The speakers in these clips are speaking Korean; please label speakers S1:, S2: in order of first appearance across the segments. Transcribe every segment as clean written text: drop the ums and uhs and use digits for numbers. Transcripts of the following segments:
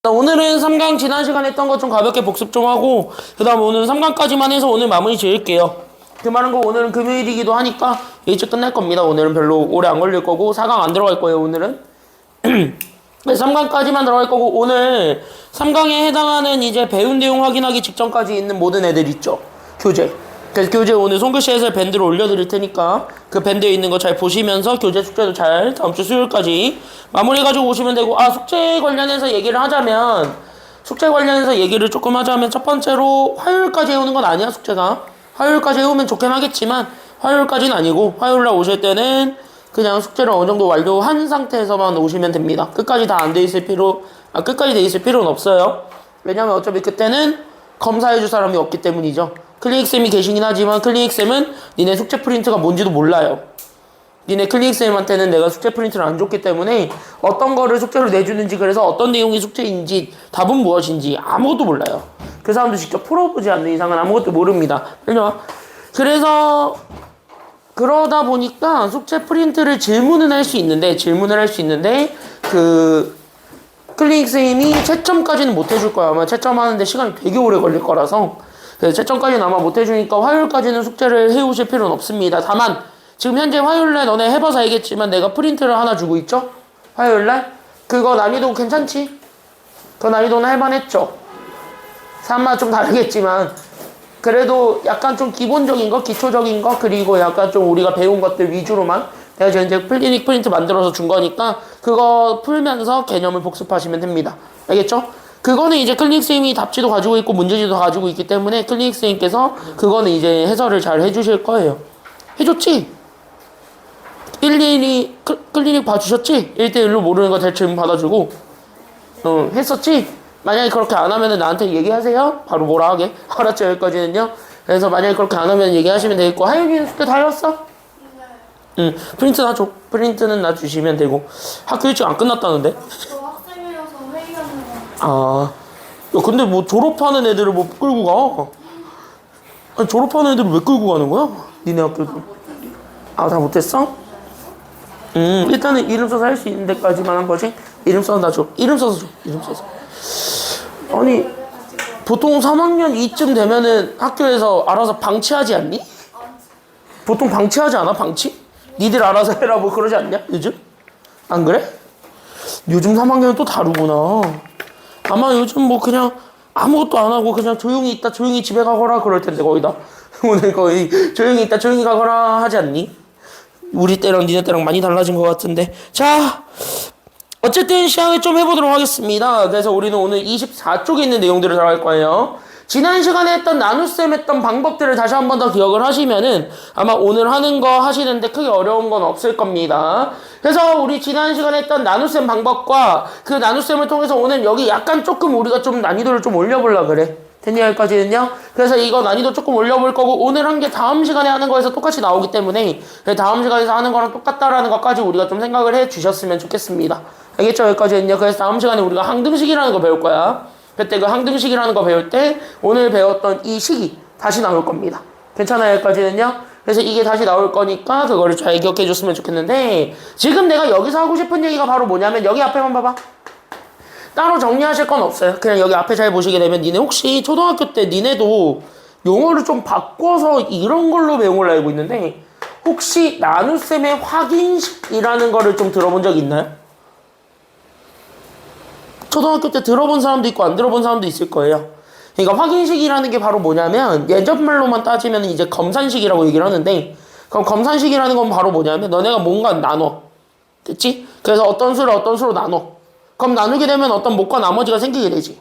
S1: 오늘은 3강 지난 시간에 했던 거 좀 가볍게 복습 좀 하고 그 다음 오늘 3강까지만 해서 오늘 마무리 지을게요. 그 말은 거 오늘은 금요일이기도 하니까 일찍 끝날 겁니다. 오늘은 별로 오래 안 걸릴 거고 4강 안 들어갈 거예요 오늘은. 3강까지만 들어갈 거고 오늘 3강에 해당하는 이제 배운 내용 확인하기 직전까지 있는 모든 애들 있죠. 교재. 그래서 교재 오늘 손글씨 해설 밴드로 올려드릴 테니까 그 밴드에 있는 거 잘 보시면서 교재 숙제도 잘 다음주 수요일까지 마무리해가지고 오시면 되고, 숙제 관련해서 얘기를 하자면 숙제 관련해서 얘기를 조금 하자면 첫 번째로 화요일까지 해오는 건 아니야. 숙제가 화요일까지 해오면 좋긴 하겠지만 화요일까지는 아니고 화요일날 오실 때는 그냥 숙제를 어느 정도 완료한 상태에서만 오시면 됩니다. 끝까지 다 안 돼 있을 끝까지 돼 있을 필요는 없어요. 왜냐면 어차피 그때는 검사해줄 사람이 없기 때문이죠. 클리닉쌤이 계시긴 하지만 클리닉쌤은 니네 숙제 프린트가 뭔지도 몰라요. 니네 클리닉쌤한테는 내가 숙제 프린트를 안 줬기 때문에 어떤 거를 숙제로 내주는지, 그래서 어떤 내용이 숙제인지, 답은 무엇인지 아무것도 몰라요. 그 사람도 직접 풀어보지 않는 이상은 아무것도 모릅니다. 그래서 그러다 보니까 숙제 프린트를 질문을 할 수 있는데 그 클리닉쌤이 채점까지는 못 해줄 거야. 아마 채점하는데 시간이 되게 오래 걸릴 거라서. 그래서 채점까지는 아마 못 해주니까 화요일까지는 숙제를 해오실 필요는 없습니다. 다만 지금 현재 화요일날 너네 해봐서 알겠지만 내가 프린트를 하나 주고 있죠? 화요일날? 그거 난이도 괜찮지? 그 난이도는 할만했죠? 사람마다 좀 다르겠지만 그래도 약간 좀 기본적인 거, 기초적인 거, 그리고 약간 좀 우리가 배운 것들 위주로만 내가 지금 이제 클리닉 프린트 만들어서 준 거니까 그거 풀면서 개념을 복습하시면 됩니다. 알겠죠? 그거는 이제 클리닉쌤이 답지도 가지고 있고 문제지도 가지고 있기 때문에 클리닉쌤께서 그거는 이제 해설을 잘 해주실 거예요. 해줬지? 일일이 클리닉 봐주셨지? 1대1로 모르는 거 대충 받아주고 했었지? 만약에 그렇게 안 하면은 나한테 얘기하세요. 바로 뭐라 하게. 알았죠? 여기까지는요. 그래서 만약에 그렇게 안 하면 얘기하시면 되겠고, 하윤이는 숙제 다 해왔어? 응. 프린트 놔줘. 프린트는 놔주시면 되고. 학교 일찍 안 끝났다는데?
S2: 저 학생이어서 회의하는 거.
S1: 야, 근데 뭐 졸업하는 애들을 뭐 끌고 가? 아니, 졸업하는 애들을 왜 끌고 가는 거야? 니네 학교도. 다 못했어? 일단은 이름 써서 할 수 있는 데까지만 한 거지? 이름 써서 놔줘. 이름 써서 줘. 이름 써서. 아니, 보통 3학년 이쯤 되면은 학교에서 알아서 방치하지 않니? 보통 방치하지 않아? 방치? 니들 알아서 해라 뭐 그러지 않냐? 요즘? 안 그래? 요즘 3학년은 또 다르구나. 아마 요즘 뭐 그냥 아무것도 안 하고 그냥 조용히 있다 조용히 집에 가거라 그럴 텐데 거의 다. 오늘 거의 조용히 있다 조용히 가거라 하지 않니? 우리 때랑 니네 때랑 많이 달라진 것 같은데. 자, 어쨌든 시작을 좀 해보도록 하겠습니다. 그래서 우리는 오늘 24쪽에 있는 내용들을 다룰 거예요. 지난 시간에 했던 나눗셈 했던 방법들을 다시 한 번 더 기억을 하시면은 아마 오늘 하는 거 하시는데 크게 어려운 건 없을 겁니다. 그래서 우리 지난 시간에 했던 나눗셈 방법과 그 나눗셈을 통해서 오늘 여기 약간 조금 우리가 좀 난이도를 좀 올려보려고 그래. 됐니? 여기까지는요? 그래서 이거 난이도 조금 올려볼 거고, 오늘 한 게 다음 시간에 하는 거에서 똑같이 나오기 때문에 다음 시간에서 하는 거랑 똑같다라는 것까지 우리가 좀 생각을 해 주셨으면 좋겠습니다. 알겠죠? 여기까지는요. 그래서 다음 시간에 우리가 항등식이라는 거 배울 거야. 그때 그 항등식이라는 거 배울 때 오늘 배웠던 이 식이 다시 나올 겁니다. 괜찮아요? 여기까지는요. 그래서 이게 다시 나올 거니까 그거를 잘 기억해 줬으면 좋겠는데, 지금 내가 여기서 하고 싶은 얘기가 바로 뭐냐면 여기 앞에만 봐봐. 따로 정리하실 건 없어요. 그냥 여기 앞에 잘 보시게 되면 니네 혹시 초등학교 때 니네도 용어를 좀 바꿔서 이런 걸로 배운 걸로 알고 있는데, 혹시 나눗셈의 확인식이라는 거를 좀 들어본 적 있나요? 초등학교 때 들어본 사람도 있고 안 들어본 사람도 있을 거예요. 그러니까 확인식이라는 게 바로 뭐냐면 예전말로만 따지면 이제 검산식이라고 얘기를 하는데, 그럼 검산식이라는 건 바로 뭐냐면 너네가 뭔가 나눠. 됐지? 그래서 어떤 수를 어떤 수로 나눠. 그럼 나누게 되면 어떤 못과 나머지가 생기게 되지.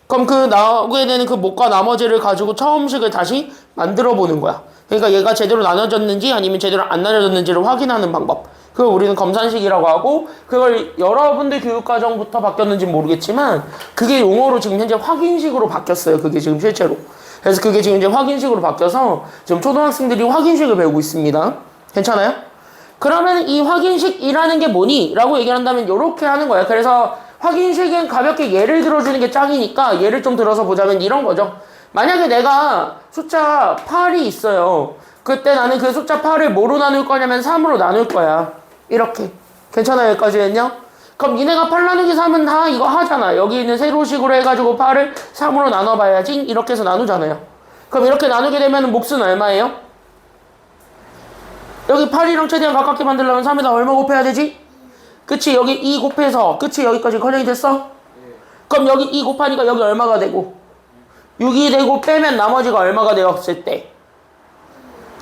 S1: 그럼 그 나오게 되는 그 못과 나머지를 가지고 처음식을 다시 만들어 보는 거야. 그러니까 얘가 제대로 나눠졌는지 아니면 제대로 안 나눠졌는지를 확인하는 방법. 그걸 우리는 검산식이라고 하고, 그걸 여러분들 교육과정부터 바뀌었는지 모르겠지만 그게 용어로 지금 현재 확인식으로 바뀌었어요. 그게 지금 실제로. 그래서 그게 지금 이제 확인식으로 바뀌어서 지금 초등학생들이 확인식을 배우고 있습니다. 괜찮아요? 그러면 이 확인식이라는 게 뭐니? 라고 얘기를 한다면 이렇게 하는 거야. 그래서 확인식은 가볍게 예를 들어주는 게 짱이니까 예를 좀 들어서 보자면 이런 거죠. 만약에 내가 숫자 8이 있어요. 그때 나는 그 숫자 8을 뭐로 나눌 거냐면 3으로 나눌 거야. 이렇게. 괜찮아요? 여기까지는요? 그럼 니네가 8 나누기 3은 다 이거 하잖아. 여기 있는 세로식으로 해가지고 8을 3으로 나눠봐야지 이렇게 해서 나누잖아요. 그럼 이렇게 나누게 되면 몫은 얼마예요? 여기 8이랑 최대한 가깝게 만들려면 3에다 얼마 곱해야 되지? 그치? 여기 2 곱해서 그치? 여기까지 커정이 됐어? 그럼 여기 2 곱하니까 여기 얼마가 되고 6이 되고 빼면 나머지가 얼마가 되었을 때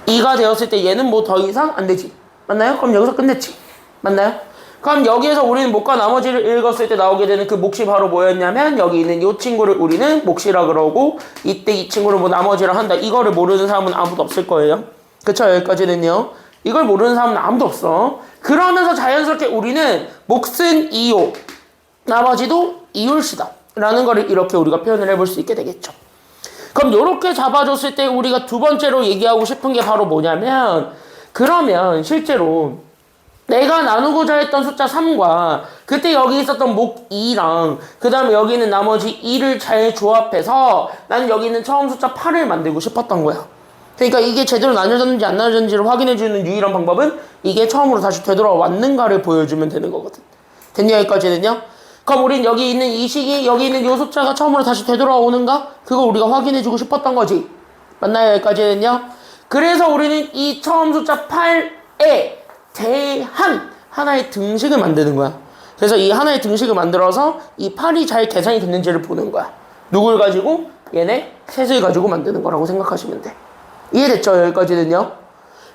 S1: 2가 되었을 때 얘는 뭐 더 이상 안 되지. 맞나요? 그럼 여기서 끝냈지. 맞나요? 그럼 여기에서 우리는 몫과 나머지를 읽었을 때 나오게 되는 그 몫이 바로 뭐였냐면 여기 있는 이 친구를 우리는 몫이라 그러고 이때 이 친구를 뭐 나머지라 한다. 이거를 모르는 사람은 아무도 없을 거예요. 그쵸? 여기까지는요. 이걸 모르는 사람은 아무도 없어. 그러면서 자연스럽게 우리는 몫은 2요. 나머지도 2율시다. 라는 거를 이렇게 우리가 표현을 해볼 수 있게 되겠죠. 그럼 이렇게 잡아줬을 때 우리가 두 번째로 얘기하고 싶은 게 바로 뭐냐면 그러면 실제로 내가 나누고자 했던 숫자 3과 그때 여기 있었던 목 2랑 그 다음에 여기 있는 나머지 2를 잘 조합해서 나는 여기 있는 처음 숫자 8을 만들고 싶었던 거야. 그러니까 이게 제대로 나눠졌는지 안 나눠졌는지를 확인해주는 유일한 방법은 이게 처음으로 다시 되돌아왔는가를 보여주면 되는 거거든. 됐냐 여기까지는요? 그럼 우린 여기 있는 이 식이 여기 있는 이 숫자가 처음으로 다시 되돌아오는가? 그거 우리가 확인해주고 싶었던 거지. 맞나요 여기까지는요? 그래서 우리는 이 처음 숫자 8에 대한 하나의 등식을 만드는 거야. 그래서 이 하나의 등식을 만들어서 이 8이 잘 계산이 됐는지를 보는 거야. 누굴 가지고? 얘네 셋을 가지고 만드는 거라고 생각하시면 돼. 이해됐죠? 여기까지는요?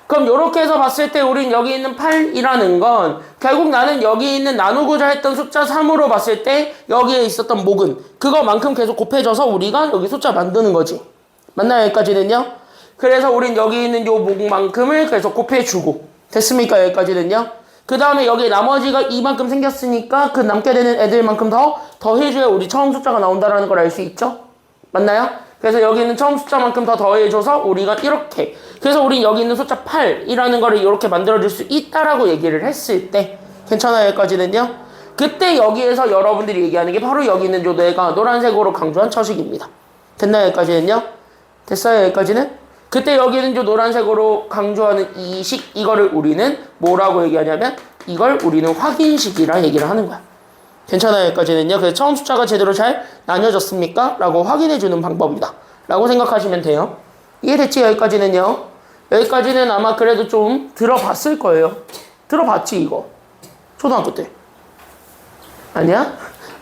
S1: 그럼 이렇게 해서 봤을 때 우린 여기 있는 8이라는 건 결국 나는 여기 있는 나누고자 했던 숫자 3으로 봤을 때 여기에 있었던 목은 그거만큼 계속 곱해져서 우리가 여기 숫자 만드는 거지. 맞나요? 여기까지는요? 그래서 우린 여기 있는 요 목만큼을 계속 곱해주고 됐습니까? 여기까지는요? 그 다음에 여기 나머지가 이만큼 생겼으니까 그 남게 되는 애들만큼 더해줘야 우리 처음 숫자가 나온다는 걸 알 수 있죠? 맞나요? 그래서 여기 있는 처음 숫자만큼 더 더해줘서 우리가 이렇게 그래서 우린 여기 있는 숫자 8이라는 거를 이렇게 만들어줄 수 있다라고 얘기를 했을 때 괜찮아요? 여기까지는요? 그때 여기에서 여러분들이 얘기하는 게 바로 여기 있는 요 뇌가 노란색으로 강조한 처식입니다. 됐나요? 여기까지는요? 됐어요? 여기까지는? 그때 여기는 요 노란색으로 강조하는 이 식, 이거를 우리는 뭐라고 얘기하냐면 이걸 우리는 확인식이라 얘기를 하는 거야. 괜찮아요? 여기까지는요? 그래서 처음 숫자가 제대로 잘 나뉘어졌습니까? 라고 확인해주는 방법이다. 라고 생각하시면 돼요. 이해됐지? 여기까지는요? 여기까지는 아마 그래도 좀 들어봤을 거예요. 들어봤지 이거? 초등학교 때. 아니야?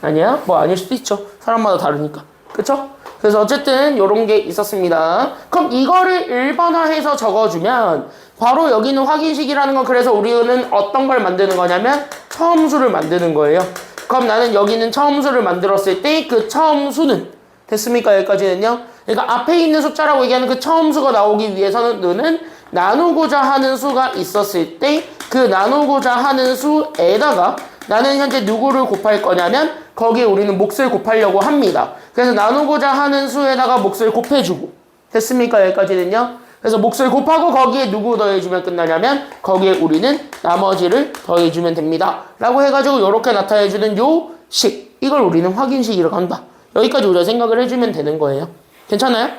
S1: 아니야? 뭐 아닐 수도 있죠. 사람마다 다르니까. 그쵸? 그래서 어쨌든 요런 게 있었습니다. 그럼 이거를 일반화해서 적어주면 바로 여기는 확인식이라는 건 그래서 우리는 어떤 걸 만드는 거냐면 처음수를 만드는 거예요. 그럼 나는 여기는 처음수를 만들었을 때 그 처음수는 됐습니까? 여기까지는요. 그러니까 앞에 있는 숫자라고 얘기하는 그 처음수가 나오기 위해서는 너는 나누고자 하는 수가 있었을 때 그 나누고자 하는 수에다가 나는 현재 누구를 곱할 거냐면 거기에 우리는 몫을 곱하려고 합니다. 그래서 나누고자 하는 수에다가 몫을 곱해주고 됐습니까? 여기까지는요. 그래서 몫을 곱하고 거기에 누구 더해주면 끝나냐면 거기에 우리는 나머지를 더해주면 됩니다. 라고 해가지고 이렇게 나타내주는 요 식 이걸 우리는 확인식이라고 한다. 여기까지 우리가 생각을 해주면 되는 거예요. 괜찮아요?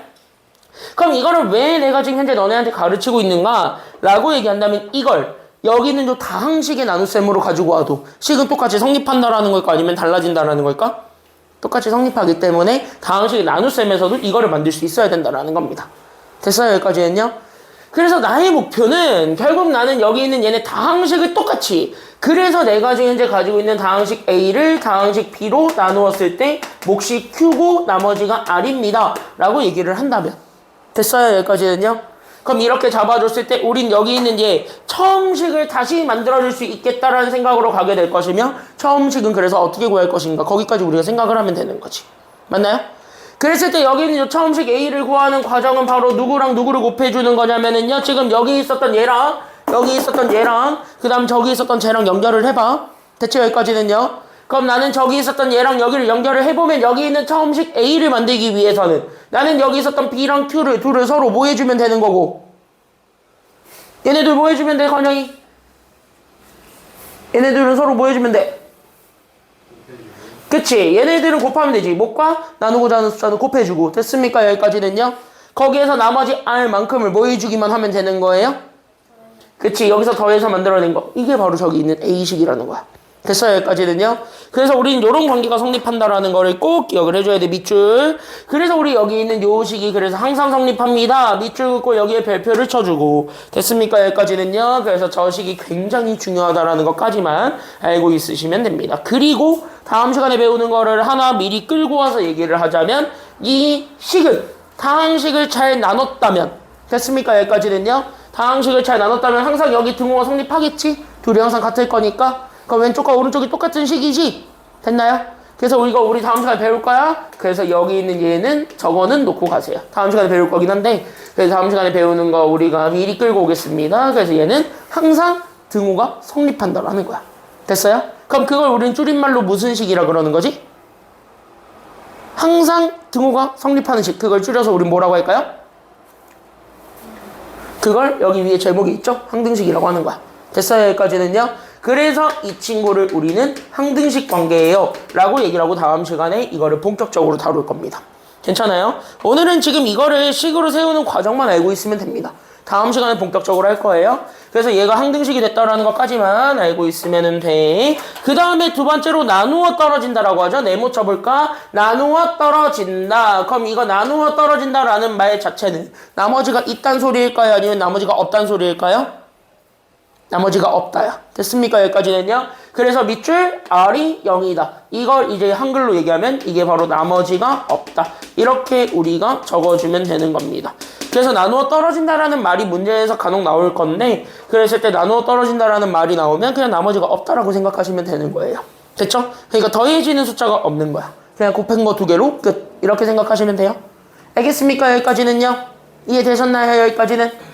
S1: 그럼 이거를 왜 내가 지금 현재 너네한테 가르치고 있는가? 라고 얘기한다면 이걸 여기는 요 다항식의 나눗셈으로 가지고 와도 식은 똑같이 성립한다라는 걸까? 아니면 달라진다라는 걸까? 똑같이 성립하기 때문에 다항식의 나눗셈에서도 이거를 만들 수 있어야 된다라는 겁니다. 됐어요? 여기까지는요? 그래서 나의 목표는 결국 나는 여기 있는 얘네 다항식을 똑같이 그래서 내가 지금 현재 가지고 있는 다항식 A를 다항식 B로 나누었을 때 몫이 Q고 나머지가 R입니다. 라고 얘기를 한다면 됐어요? 여기까지는요? 그럼 이렇게 잡아줬을 때 우린 여기 있는 얘 처음식을 다시 만들어줄 수 있겠다라는 생각으로 가게 될 것이며 처음식은 그래서 어떻게 구할 것인가 거기까지 우리가 생각을 하면 되는 거지. 맞나요? 그랬을 때 여기 있는 처음식 A를 구하는 과정은 바로 누구랑 누구를 곱해주는 거냐면은요 지금 여기 있었던 얘랑 여기 있었던 얘랑 그 다음 저기 있었던 쟤랑 연결을 해봐. 대체 여기까지는요. 그럼 나는 저기 있었던 얘랑 여기를 연결을 해보면 여기 있는 처음식 A를 만들기 위해서는 나는 여기 있었던 B랑 Q를 둘을 서로 뭐 해주면 되는 거고 얘네들 뭐 해주면 돼? 건영이 얘네들은 서로 뭐 해주면 돼? 그치? 얘네들은 곱하면 되지. 몫과 나누고자 하는 숫자는 곱해주고 됐습니까? 여기까지는요. 거기에서 나머지 R만큼을 뭐 해주기만 하면 되는 거예요? 그치? 여기서 더해서 만들어낸 거 이게 바로 저기 있는 A식이라는 거야. 됐어요, 여기까지는요? 그래서 우리는 이런 관계가 성립한다라는 거를 꼭 기억을 해줘야 돼, 밑줄. 그래서 우리 여기 있는 요 식이 그래서 항상 성립합니다. 밑줄 긋고 여기에 별표를 쳐주고. 됐습니까, 여기까지는요? 그래서 저 식이 굉장히 중요하다라는 것까지만 알고 있으시면 됩니다. 그리고 다음 시간에 배우는 거를 하나 미리 끌고 와서 얘기를 하자면 이 식은 다항식을 잘 나눴다면 됐습니까, 여기까지는요? 다항식을 잘 나눴다면 항상 여기 등호가 성립하겠지? 둘이 항상 같을 거니까. 그럼 왼쪽과 오른쪽이 똑같은 식이지? 됐나요? 그래서 우리 다음 시간에 배울 거야. 그래서 여기 있는 얘는 저거는 놓고 가세요. 다음 시간에 배울 거긴 한데 그래서 다음 시간에 배우는 거 우리가 미리 끌고 오겠습니다. 그래서 얘는 항상 등호가 성립한다라는 거야. 됐어요? 그럼 그걸 우리는 줄임말로 무슨 식이라 그러는 거지? 항상 등호가 성립하는 식. 그걸 줄여서 우린 뭐라고 할까요? 그걸 여기 위에 제목이 있죠? 항등식이라고 하는 거야. 됐어요? 여기까지는요? 그래서 이 친구를 우리는 항등식 관계예요 라고 얘기를 하고 다음 시간에 이거를 본격적으로 다룰 겁니다. 괜찮아요? 오늘은 지금 이거를 식으로 세우는 과정만 알고 있으면 됩니다. 다음 시간에 본격적으로 할 거예요. 그래서 얘가 항등식이 됐다라는 것까지만 알고 있으면 돼. 그 다음에 두 번째로 나누어 떨어진다라고 하죠. 네모 쳐볼까? 나누어 떨어진다. 그럼 이거 나누어 떨어진다라는 말 자체는 나머지가 있단 소리일까요? 아니면 나머지가 없단 소리일까요? 나머지가 없다야. 됐습니까? 여기까지는요. 그래서 밑줄 R이 0이다. 이걸 이제 한글로 얘기하면 이게 바로 나머지가 없다. 이렇게 우리가 적어주면 되는 겁니다. 그래서 나누어 떨어진다라는 말이 문제에서 간혹 나올 건데 그랬을 때 나누어 떨어진다라는 말이 나오면 그냥 나머지가 없다라고 생각하시면 되는 거예요. 됐죠? 그러니까 더해지는 숫자가 없는 거야. 그냥 곱한 거 두 개로 끝. 이렇게 생각하시면 돼요. 알겠습니까? 여기까지는요. 이해되셨나요? 여기까지는?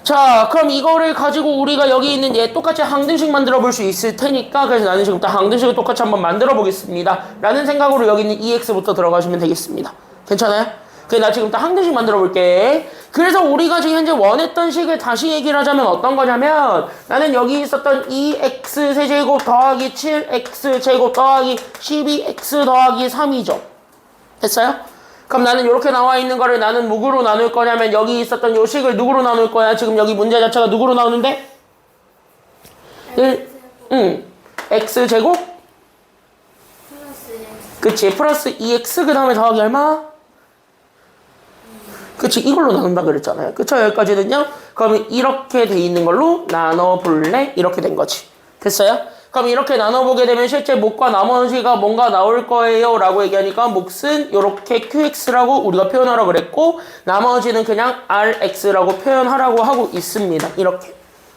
S1: 자, 그럼 이거를 가지고 우리가 여기 있는 얘 똑같이 항등식 만들어 볼 수 있을 테니까 그래서 나는 지금부터 항등식을 똑같이 한번 만들어 보겠습니다 라는 생각으로 여기 있는 EX부터 들어가시면 되겠습니다. 괜찮아요? 그래, 나 지금부터 항등식 만들어 볼게. 그래서 우리가 지금 현재 원했던 식을 다시 얘기를 하자면 어떤 거냐면 나는 여기 있었던 2x 세제곱 더하기 7x 제곱 더하기 12x 더하기 3이죠. 됐어요? 그럼 나는 이렇게 나와 있는 거를 나는 누구로 나눌 거냐면 여기 있었던 요 식을 누구로 나눌 거야? 지금 여기 문제 자체가 누구로 나오는데? x제곱? 그치, 플러스 2x 그 다음에 더하기 얼마? 그치, 이걸로 나눈다 그랬잖아요. 그쵸, 여기까지는요? 그러면 이렇게 돼 있는 걸로 나눠볼래? 이렇게 된 거지. 됐어요? 그럼 이렇게 나눠보게 되면 실제 목과 나머지가 뭔가 나올 거예요 라고 얘기하니까 몫은 이렇게 QX라고 우리가 표현하라고 그랬고 나머지는 그냥 RX라고 표현하라고 하고 있습니다. 이렇게.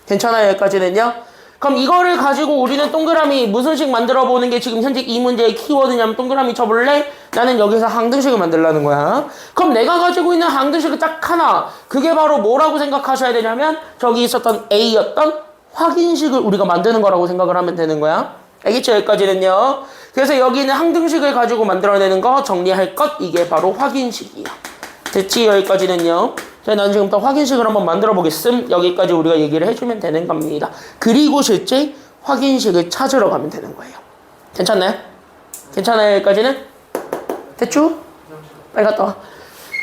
S1: 괜찮아요? 여기까지는요? 그럼 이거를 가지고 우리는 동그라미 무슨 식 만들어 보는 게 지금 현재 이 문제의 키워드냐면 동그라미 쳐볼래? 나는 여기서 항등식을 만들라는 거야. 그럼 내가 가지고 있는 항등식이 딱 하나. 그게 바로 뭐라고 생각하셔야 되냐면 저기 있었던 A였던 확인식을 우리가 만드는 거라고 생각을 하면 되는 거야. 알겠죠? 여기까지는요. 그래서 여기 있는 항등식을 가지고 만들어내는 거 정리할 것 이게 바로 확인식이야. 됐지? 여기까지는요. 자, 난 지금부터 확인식을 한번 만들어 보겠음. 여기까지 우리가 얘기를 해주면 되는 겁니다. 그리고 실제 확인식을 찾으러 가면 되는 거예요. 괜찮나요? 괜찮아요? 여기까지는? 됐죠? 빨리 갔다 와.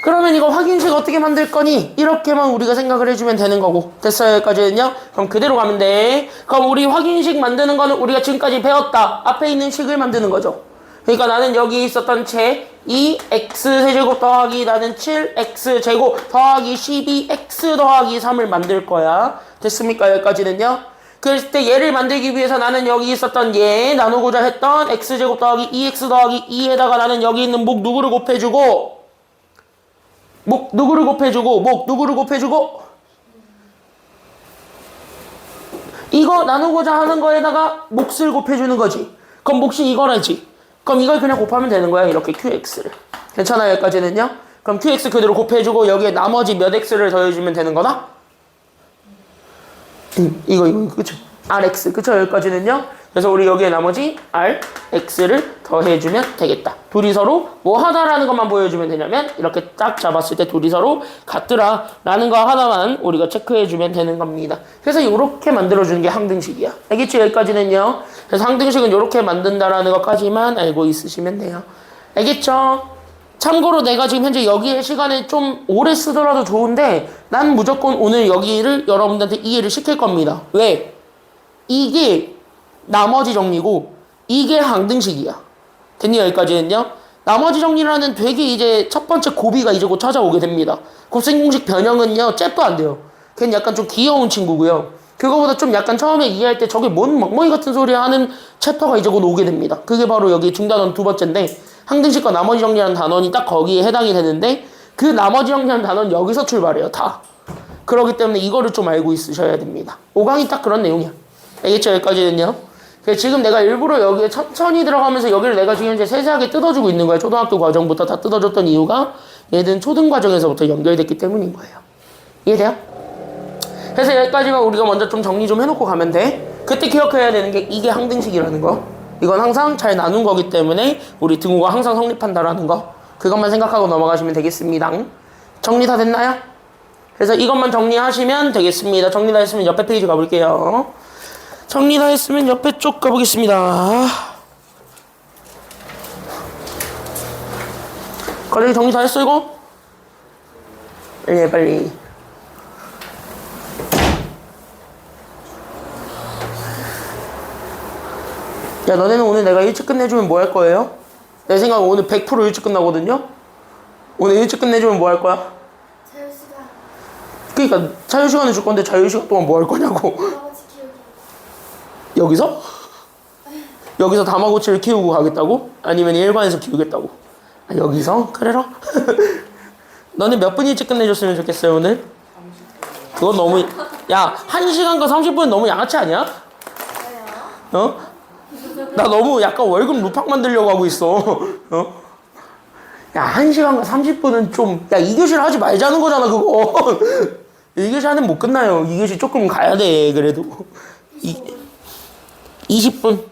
S1: 그러면 이거 확인식 어떻게 만들 거니? 이렇게만 우리가 생각을 해주면 되는 거고. 됐어요? 여기까지는요? 그럼 그대로 가면 돼. 그럼 우리 확인식 만드는 거는 우리가 지금까지 배웠다. 앞에 있는 식을 만드는 거죠. 그러니까 나는 여기 있었던 채 2x 세제곱 더하기 나는 7x 제곱 더하기 12x 더하기 3을 만들 거야. 됐습니까? 여기까지는요? 그랬을 때 얘를 만들기 위해서 나는 여기 있었던 얘 나누고자 했던 x제곱 더하기 2x 더하기 2에다가 나는 여기 있는 목 누구를 곱해주고 목 누구를 곱해주고 이거 나누고자 하는 거에다가 몫을 곱해주는 거지. 그럼 몫이 이거라지. 그럼 이걸 그냥 곱하면 되는 거야. 이렇게 qx를. 괜찮아요? 여기까지는요? 그럼 qx 그대로 곱해주고 여기에 나머지 몇 x를 더해주면 되는 거다? 이거 그쵸? rx 그쵸? 여기까지는요? 그래서 우리 여기에 나머지 rx를 더해주면 되겠다. 둘이 서로 뭐 하다라는 것만 보여주면 되냐면 이렇게 딱 잡았을 때 둘이 서로 같더라 라는 거 하나만 우리가 체크해주면 되는 겁니다. 그래서 이렇게 만들어주는 게 항등식이야. 알겠죠? 여기까지는요. 그래서 항등식은 이렇게 만든다라는 것까지만 알고 있으시면 돼요. 알겠죠? 참고로 내가 지금 현재 여기에 시간을 좀 오래 쓰더라도 좋은데 난 무조건 오늘 여기를 여러분들한테 이해를 시킬 겁니다. 왜? 이게 나머지 정리고 이게 항등식이야. 됐니? 여기까지는요? 나머지 정리라는 되게 이제 첫 번째 고비가 이제 곧 찾아오게 됩니다. 곱셈공식 변형은요, 잽도 안 돼요. 걔는 약간 좀 귀여운 친구고요. 그거보다 좀 약간 처음에 이해할 때 저게 뭔 멍멍이 같은 소리 하는 챕터가 이제 곧 오게 됩니다. 그게 바로 여기 중단원 두 번째인데, 항등식과 나머지 정리라는 단원이 딱 거기에 해당이 되는데, 그 나머지 정리라는 단원은 여기서 출발해요, 다. 그렇기 때문에 이거를 좀 알고 있으셔야 됩니다. 5강이 딱 그런 내용이야. 알겠죠? 여기까지는요? 지금 내가 일부러 여기에 천천히 들어가면서 여기를 내가 지금 이제 세세하게 뜯어주고 있는 거야. 초등학교 과정부터 다 뜯어줬던 이유가 얘는 초등 과정에서부터 연결됐기 때문인 거예요. 이해돼요? 그래서 여기까지만 우리가 먼저 좀 정리 좀 해놓고 가면 돼. 그때 기억해야 되는 게 이게 항등식이라는 거. 이건 항상 잘 나눈 거기 때문에 우리 등호가 항상 성립한다라는 거. 그것만 생각하고 넘어가시면 되겠습니다. 정리 다 됐나요? 그래서 이것만 정리하시면 되겠습니다. 정리 다 했으면 옆에 페이지 가볼게요. 정리 다 했으면 옆에 쪽 가보겠습니다. 과정이 정리 다 했어 이거? 빨리 해 빨리. 야 너네는 오늘 내가 일찍 끝내주면 뭐 할 거예요? 내 생각은 오늘 100% 일찍 끝나거든요? 오늘 일찍 끝내주면 뭐 할 거야?
S2: 자유시간.
S1: 그러니까 자유시간을 줄 건데 자유시간 동안 뭐 할 거냐고.
S2: 다마고치 키우기.
S1: 여기서? 여기서 다마고치를 키우고 가겠다고? 아니면 일관에서 키우겠다고? 아, 여기서? 그래라? 너네 몇 분 일찍 끝내줬으면 좋겠어요 오늘? 그건 너무 야 1시간과 30분 너무 양아치 아니야? 어? 나 너무 약간 월급 루팡 만들려고 하고 있어. 어? 야 1시간과 30분은 좀 야 2교시를 하지 말자는 거잖아 그거. 1교시 하면 못 끝나요. 2교시 조금 가야 돼 그래도. 20분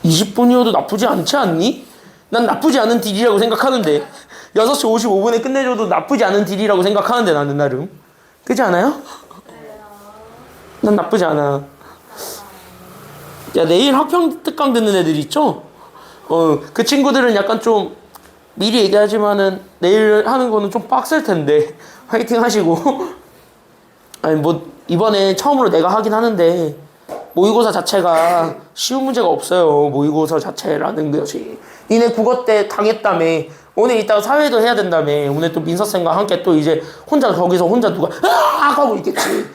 S1: 20분이어도 나쁘지 않지 않니? 난 나쁘지 않은 딜이라고 생각하는데 6시 55분에 끝내줘도 나쁘지 않은 딜이라고 생각하는데 나는 나름 그렇지 않아요? 난 나쁘지 않아. 야 내일 학평 특강 듣는 애들 있죠? 그 친구들은 약간 좀 미리 얘기하지만은 내일 하는 거는 좀 빡셀 텐데 화이팅 하시고. 아니 뭐 이번에 처음으로 내가 하긴 하는데 모의고사 자체가 쉬운 문제가 없어요. 모의고사 자체라는 것이. 니네 국어 때 당했다며. 오늘 이따가 사회도 해야 된다며. 오늘 또 민서쌤과 함께 또 이제 혼자 거기서 혼자 누가 으악 하고 있겠지.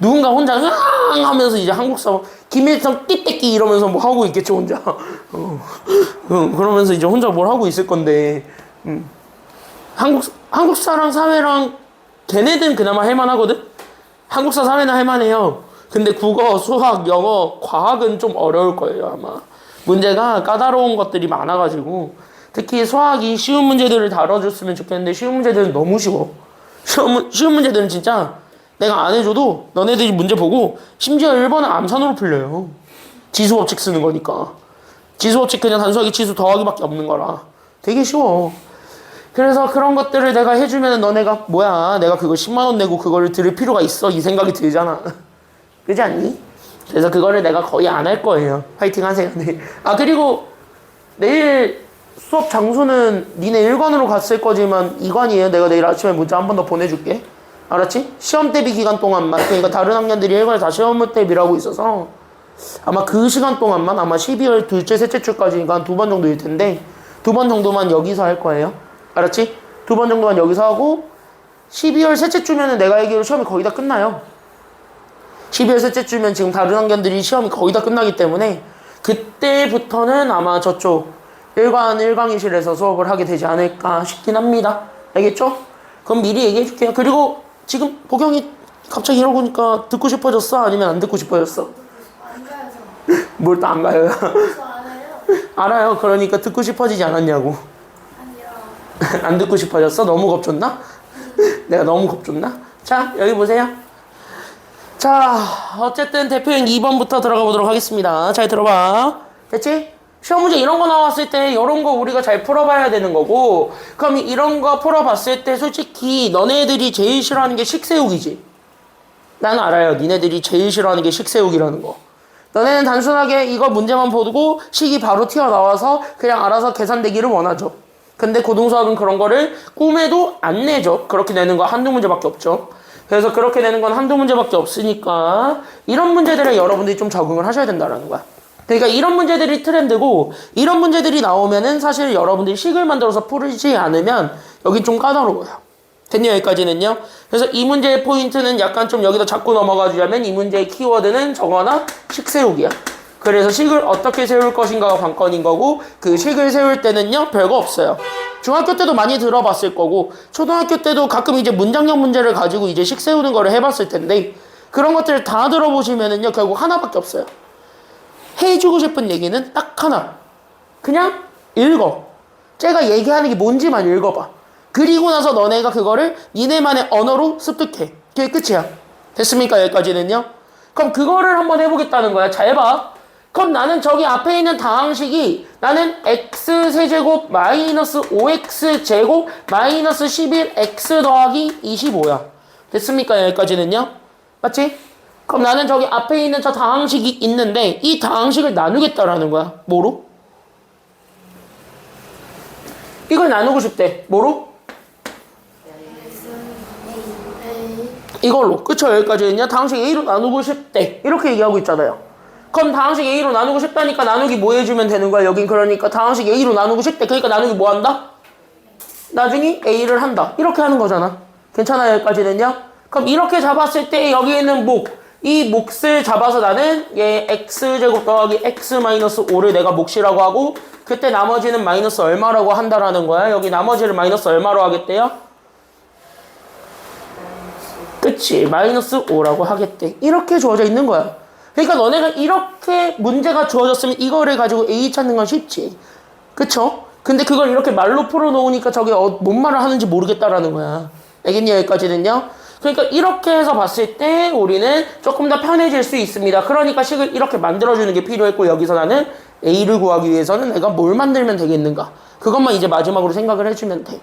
S1: 누군가 혼자 으악 하면서 이제 한국사 김일성 띠떼끼 이러면서 뭐 하고 있겠지 혼자. 그러면서 이제 혼자 뭘 하고 있을 건데. 한국사랑 사회랑 걔네들은 그나마 할만하거든. 한국사 사회는 할만해요. 근데 국어, 수학, 영어, 과학은 좀 어려울 거예요 아마. 문제가 까다로운 것들이 많아가지고 특히 수학이 쉬운 문제들을 다뤄줬으면 좋겠는데 쉬운 문제들은 너무 쉬워. 쉬운 문제들은 진짜 내가 안 해줘도 너네들이 문제 보고 심지어 1번은 암산으로 풀려요. 지수법칙 쓰는 거니까. 지수법칙 그냥 단수하기 치수 더하기밖에 없는 거라 되게 쉬워. 그래서 그런 것들을 내가 해주면 너네가 뭐야 내가 그거 10만원 내고 그거를 들을 필요가 있어 이 생각이 들잖아. 그렇지 않니? 그래서 그거를 내가 거의 안 할 거예요. 화이팅 하세요. 네. 아 그리고 내일 수업 장소는 니네 1관으로 갔을 거지만 2관이에요. 내가 내일 아침에 문자 한 번 더 보내줄게. 알았지? 시험 대비 기간 동안만. 그러니까 다른 학년들이 1관에 다 시험 대비라고 있어서 아마 그 시간 동안만 아마 12월 둘째 셋째 주까지니까 한 2번 정도일 텐데 2번 정도만 여기서 할 거예요. 알았지? 2번 정도만 여기서 하고 12월 셋째 주면은 내가 알기로 시험이 거의 다 끝나요. 12월 셋째 주면 지금 다른 학년들이 시험이 거의 다 끝나기 때문에 그때부터는 아마 저쪽 1강의실에서 수업을 하게 되지 않을까 싶긴 합니다. 알겠죠? 그럼 미리 얘기해 줄게요. 그리고 지금 보경이 갑자기 이러고 오니까 듣고 싶어졌어? 아니면 안 듣고 싶어졌어?
S2: 안 가요 저.
S1: 뭘 또 안 가요?
S2: 저 안 해요.
S1: 알아요. 그러니까 듣고 싶어지지 않았냐고.
S2: 아니요.
S1: 안 듣고 싶어졌어? 너무 겁줬나? 내가 너무 겁줬나? 자 여기 보세요. 자 어쨌든 대표행 2번부터 들어가 보도록 하겠습니다. 잘 들어봐. 됐지? 시험 문제 이런 거 나왔을 때 이런 거 우리가 잘 풀어봐야 되는 거고 그럼 이런 거 풀어봤을 때 솔직히 너네들이 제일 싫어하는 게 식세우기지. 나는 알아요. 니네들이 제일 싫어하는 게 식세우기라는 거. 너네는 단순하게 이거 문제만 보고 식이 바로 튀어나와서 그냥 알아서 계산되기를 원하죠. 근데 고등수학은 그런 거를 꿈에도 안 내죠. 그렇게 내는 거 한두 문제밖에 없죠. 그래서 그렇게 되는 건 한두 문제밖에 없으니까 이런 문제들에 여러분들이 좀 적응을 하셔야 된다는 거야. 그러니까 이런 문제들이 트렌드고 이런 문제들이 나오면은 사실 여러분들이 식을 만들어서 풀지 않으면 여긴 좀 까다로워요. 됐냐 여기까지는요? 그래서 이 문제의 포인트는 약간 좀 여기다 잡고 넘어가 주자면 이 문제의 키워드는 저거나 식 세우기야. 그래서 식을 어떻게 세울 것인가가 관건인 거고 그 식을 세울 때는요 별거 없어요. 중학교 때도 많이 들어봤을 거고 초등학교 때도 가끔 이제 문장형 문제를 가지고 이제 식 세우는 거를 해봤을 텐데 그런 것들을 다 들어보시면은요 결국 하나밖에 없어요. 해주고 싶은 얘기는 딱 하나. 그냥 읽어. 쟤가 얘기하는 게 뭔지만 읽어봐. 그리고 나서 너네가 그거를 니네만의 언어로 습득해. 그게 끝이야. 됐습니까? 여기까지는요? 그럼 그거를 한번 해보겠다는 거야. 잘 봐. 그럼 나는 저기 앞에 있는 다항식이 나는 x세제곱 마이너스 5x제곱 마이너스 11x 더하기 25야. 됐습니까? 여기까지는요? 맞지? 그럼 나는 저기 앞에 있는 저 다항식이 있는데 이 다항식을 나누겠다라는 거야. 뭐로? 이걸 나누고 싶대. 뭐로? 이걸로. 그쵸? 여기까지는요. 다항식 A로 나누고 싶대. 이렇게 얘기하고 있잖아요. 그럼 다항식 A로 나누고 싶다니까 나누기 뭐 해주면 되는 거야? 여긴 그러니까 다항식 A로 나누고 싶대. 그러니까 나누기 뭐 한다? 나중에 A를 한다. 이렇게 하는 거잖아. 괜찮아요? 여기까지는요? 그럼 이렇게 잡았을 때 여기 있는 이 몫을 잡아서 나는 얘 x제곱 더하기 x 마이너스 5를 내가 몫이라고 하고 그때 나머지는 마이너스 얼마라고 한다라는 거야. 여기 나머지를 마이너스 얼마로 하겠대요? 그치. 마이너스 5라고 하겠대. 이렇게 주어져 있는 거야. 그러니까 너네가 이렇게 문제가 주어졌으면 이거를 가지고 A 찾는 건 쉽지. 그쵸? 근데 그걸 이렇게 말로 풀어놓으니까 저게 뭔 말을 하는지 모르겠다라는 거야. 알겠니? 여기까지는요? 그러니까 이렇게 해서 봤을 때 우리는 조금 더 편해질 수 있습니다. 그러니까 식을 이렇게 만들어주는 게 필요했고 여기서 나는 A를 구하기 위해서는 내가 뭘 만들면 되겠는가. 그것만 이제 마지막으로 생각을 해주면 돼.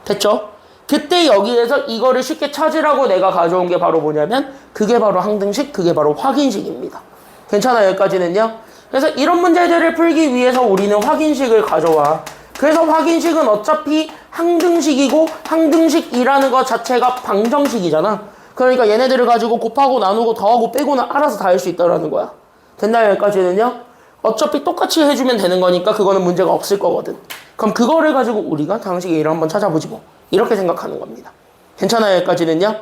S1: 됐죠? 그때 여기에서 이거를 쉽게 찾으라고 내가 가져온 게 바로 뭐냐면 그게 바로 항등식, 그게 바로 확인식입니다. 괜찮아요? 여기까지는요? 그래서 이런 문제들을 풀기 위해서 우리는 확인식을 가져와. 그래서 확인식은 어차피 항등식이고 항등식이라는 것 자체가 방정식이잖아. 그러니까 얘네들을 가지고 곱하고 나누고 더하고 빼고는 알아서 다 할 수 있다라는 거야. 됐나요? 여기까지는요? 어차피 똑같이 해주면 되는 거니까 그거는 문제가 없을 거거든. 그럼 그거를 가지고 우리가 당식 A를 한번 찾아보지 뭐. 이렇게 생각하는 겁니다. 괜찮아요? 여기까지는요?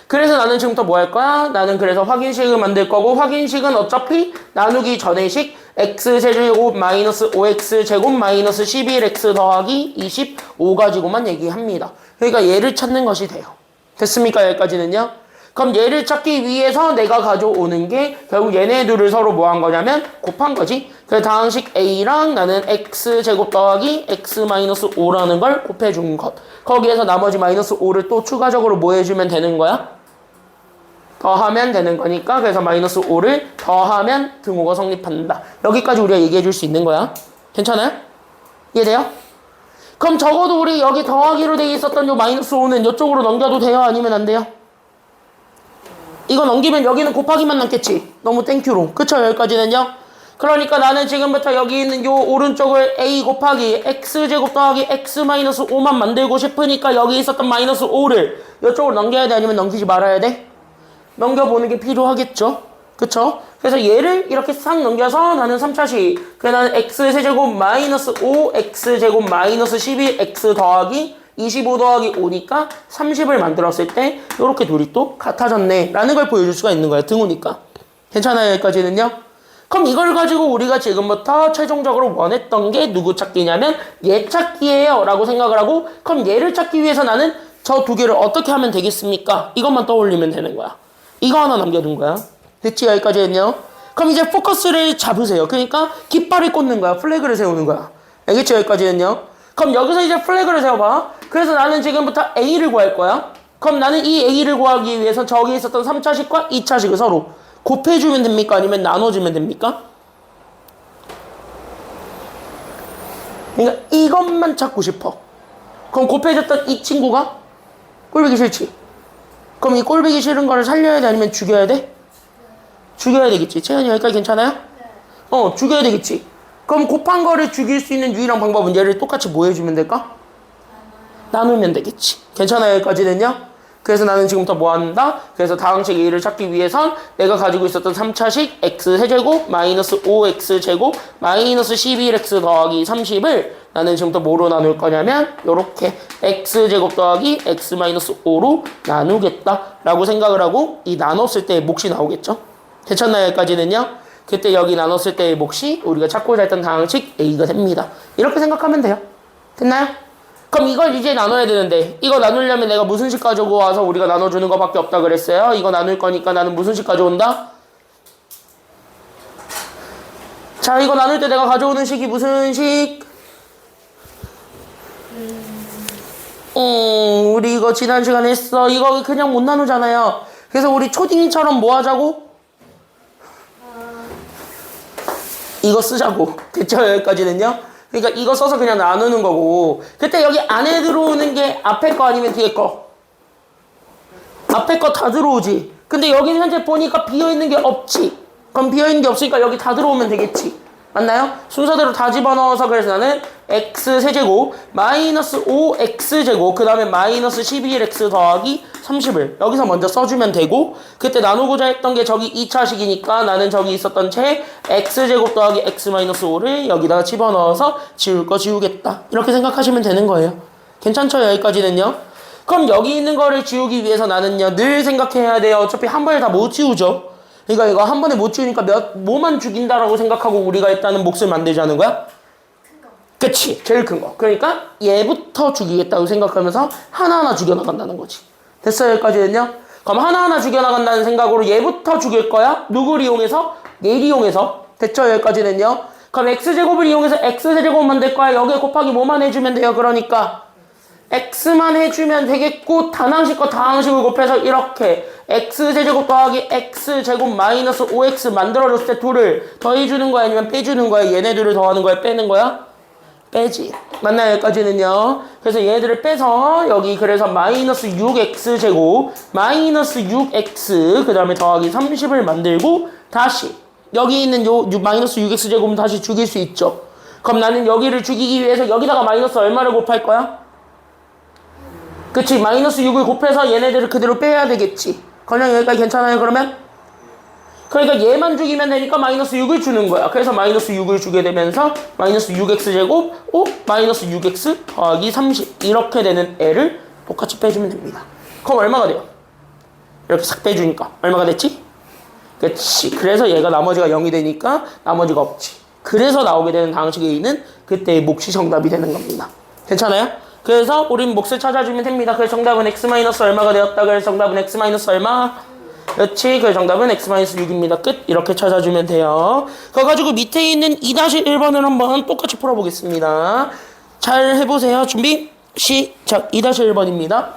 S1: 그래서 나는 지금부터 뭐 할 거야? 나는 그래서 확인식을 만들 거고 확인식은 어차피 나누기 전의 식 x제곱 마이너스 5x제곱 마이너스 11x 더하기 25 가지고만 얘기합니다. 그러니까 얘를 찾는 것이 돼요. 됐습니까? 여기까지는요? 그럼 얘를 찾기 위해서 내가 가져오는 게 결국 얘네들을 서로 뭐 한 거냐면 곱한 거지. 그래서 다항식 A랑 나는 x제곱 더하기 x 마이너스 5라는 걸 곱해준 것. 거기에서 나머지 마이너스 5를 또 추가적으로 뭐 해주면 되는 거야? 더하면 되는 거니까 그래서 마이너스 5를 더하면 등호가 성립한다. 여기까지 우리가 얘기해 줄 수 있는 거야. 괜찮아요? 이해돼요? 그럼 적어도 우리 여기 더하기로 돼 있었던 요 마이너스 5는 이쪽으로 넘겨도 돼요? 아니면 안 돼요? 이거 넘기면 여기는 곱하기만 남겠지. 너무 땡큐로. 그쵸? 여기까지는요? 그러니까 나는 지금부터 여기 있는 요 오른쪽을 A 곱하기 x제곱 더하기 x 마이너스 5만 만들고 싶으니까 여기 있었던 마이너스 5를 이쪽으로 넘겨야 돼? 아니면 넘기지 말아야 돼? 넘겨보는 게 필요하겠죠? 그쵸? 그래서 얘를 이렇게 싹 넘겨서 나는 3차식. 그래 나는 x세제곱 마이너스 5x제곱 마이너스 12x 더하기 25 더하기 5니까 30을 만들었을 때 이렇게 둘이 또 같아졌네 라는 걸 보여줄 수가 있는 거예요. 등호니까. 괜찮아요? 여기까지는요? 그럼 이걸 가지고 우리가 지금부터 최종적으로 원했던 게 누구 찾기냐면 얘 찾기예요 라고 생각을 하고 그럼 얘를 찾기 위해서 나는 저 두 개를 어떻게 하면 되겠습니까? 이것만 떠올리면 되는 거야. 이거 하나 남겨둔 거야. 됐지? 여기까지는요? 그럼 이제 포커스를 잡으세요. 그러니까 깃발을 꽂는 거야. 플래그를 세우는 거야. 알겠죠? 여기까지는요? 그럼 여기서 이제 플래그를 세워봐. 그래서 나는 지금부터 A를 구할 거야. 그럼 나는 이 A를 구하기 위해서 저기 있었던 3차식과 2차식을 서로 곱해주면 됩니까? 아니면 나눠주면 됩니까? 그러니까 이것만 찾고 싶어. 그럼 곱해줬던 이 친구가 꼴보기 싫지? 그럼 이 꼴보기 싫은 거를 살려야 돼? 아니면 죽여야 돼? 죽여야 되겠지. 채연이 여기까지 괜찮아요? 네. 죽여야 되겠지. 그럼 곱한 거를 죽일 수 있는 유일한 방법은 얘를 똑같이 뭐 해주면 될까? 나누면 되겠지. 괜찮아요? 여기까지는요? 그래서 나는 지금부터 뭐 한다? 그래서 다항식 A를 찾기 위해선 내가 가지고 있었던 3차식 X세제곱 마이너스 5X제곱 마이너스 11X 더하기 30을 나는 지금부터 뭐로 나눌 거냐면 요렇게 X제곱 더하기 X 마이너스 5로 나누겠다 라고 생각을 하고 이 나눴을 때의 몫이 나오겠죠? 괜찮나요? 여기까지는요? 그때 여기 나눴을 때의 몫이 우리가 찾고자 했던 다항식 A가 됩니다. 이렇게 생각하면 돼요. 됐나요? 그럼 이걸 이제 나눠야 되는데 이거 나누려면 내가 무슨 식 가지고 와서 우리가 나눠주는 것밖에 없다 그랬어요? 이거 나눌 거니까 나는 무슨 식 가져온다? 자, 이거 나눌 때 내가 가져오는 식이 무슨 식? 우리 이거 지난 시간에 했어. 이거 그냥 못 나누잖아요. 그래서 우리 초딩처럼 뭐 하자고? 이거 쓰자고. 됐죠? 여기까지는요? 그러니까 이거 써서 그냥 나누는 거고 그때 여기 안에 들어오는 게 앞에 거 아니면 뒤에 거? 앞에 거 다 들어오지. 근데 여기는 현재 보니까 비어있는 게 없지. 그럼 비어있는 게 없으니까 여기 다 들어오면 되겠지. 맞나요? 순서대로 다 집어넣어서 그래서 나는 X세제곱 마이너스 5X제곱 그 다음에 마이너스 11X 더하기 30을 여기서 먼저 써주면 되고 그때 나누고자 했던 게 저기 2차식이니까 나는 저기 있었던 채 X제곱 더하기 X 마이너스 5를 여기다가 집어넣어서 지울 거 지우겠다 이렇게 생각하시면 되는 거예요. 괜찮죠? 여기까지는요? 그럼 여기 있는 거를 지우기 위해서 나는요 늘 생각해야 돼요. 어차피 한 번에 다 못 지우죠. 그러니까 이거 한 번에 못 지우니까 뭐만 죽인다라고 생각하고 우리가 일단은 몫을 만들자는 거야?
S2: 큰 거.
S1: 그치, 제일 큰 거. 그러니까 얘부터 죽이겠다고 생각하면서 하나하나 죽여나간다는 거지. 됐어요? 여기까지는요? 그럼 하나하나 죽여나간다는 생각으로 얘부터 죽일 거야? 누구를 이용해서? 얘를 이용해서. 됐죠? 여기까지는요? 그럼 X제곱을 이용해서 X세제곱 만들 거야? 여기에 곱하기 뭐만 해주면 돼요? 그러니까 X만 해주면 되겠고 다항식과 다항식을 곱해서 이렇게 X세제곱 더하기 X제곱 마이너스 5X 만들어줬을 때 둘을 더해주는 거야? 아니면 빼주는 거야? 얘네들을 더하는 거야? 빼는 거야? 빼지. 맞나요? 여기까지는요. 그래서 얘네들을 빼서 여기 그래서 마이너스 6X제곱 마이너스 6X 그 다음에 더하기 30을 만들고 다시 여기 있는 요 마이너스 6X제곱은 다시 죽일 수 있죠. 그럼 나는 여기를 죽이기 위해서 여기다가 마이너스 얼마를 곱할 거야? 그치, 마이너스 6을 곱해서 얘네들을 그대로 빼야 되겠지. 그냥 여기까지 괜찮아요, 그러면? 그러니까 얘만 죽이면 되니까 마이너스 6을 주는 거야. 그래서 마이너스 6을 주게 되면서 마이너스 6x제곱 5 마이너스 6x 더하기 30 이렇게 되는 애를 똑같이 빼주면 됩니다. 그럼 얼마가 돼요? 이렇게 싹 빼주니까 얼마가 됐지? 그치. 그래서 얘가 나머지가 0이 되니까 나머지가 없지. 그래서 나오게 되는 다항식 A는 그때의 몫이 정답이 되는 겁니다. 괜찮아요? 그래서 우린 몫을 찾아주면 됩니다. 그래서 정답은 x 마이너스 얼마가 되었다. 그래서 정답은 x 마이너스 얼마? 그렇지. 그래서 정답은 x 마이너스 6입니다. 끝. 이렇게 찾아주면 돼요. 그거 가지고 밑에 있는 2-1번을 한번 똑같이 풀어보겠습니다. 잘 해보세요. 준비 시작. 2-1번입니다.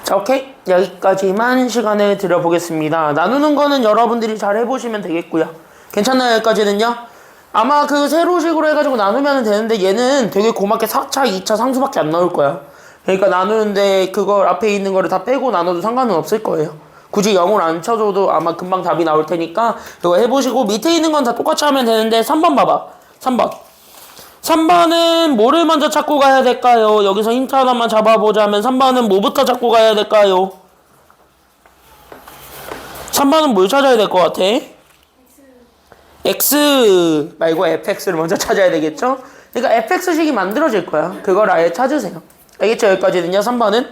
S1: 자, 오케이. 여기까지만 시간을 들여보겠습니다. 나누는 거는 여러분들이 잘 해보시면 되겠고요. 괜찮나요? 여기까지는요? 아마 그 세로식으로 해가지고 나누면 되는데 얘는 되게 고맙게 4차, 2차 상수밖에 안 나올 거야. 그러니까 나누는데 그걸 앞에 있는 거를 다 빼고 나눠도 상관은 없을 거예요. 굳이 0을 안 쳐줘도 아마 금방 답이 나올 테니까 그거 해보시고 밑에 있는 건 다 똑같이 하면 되는데 3번 봐봐. 3번. 3번은 뭐를 먼저 찾고 가야 될까요? 여기서 힌트 하나만 잡아보자면 3번은 뭐부터 찾고 가야 될까요? 3번은 뭘 찾아야 될 것 같아? X 말고 fx를 먼저 찾아야 되겠죠? 그러니까 fx식이 만들어질 거야. 그걸 아예 찾으세요. 알겠죠? 여기까지는요. 3번은.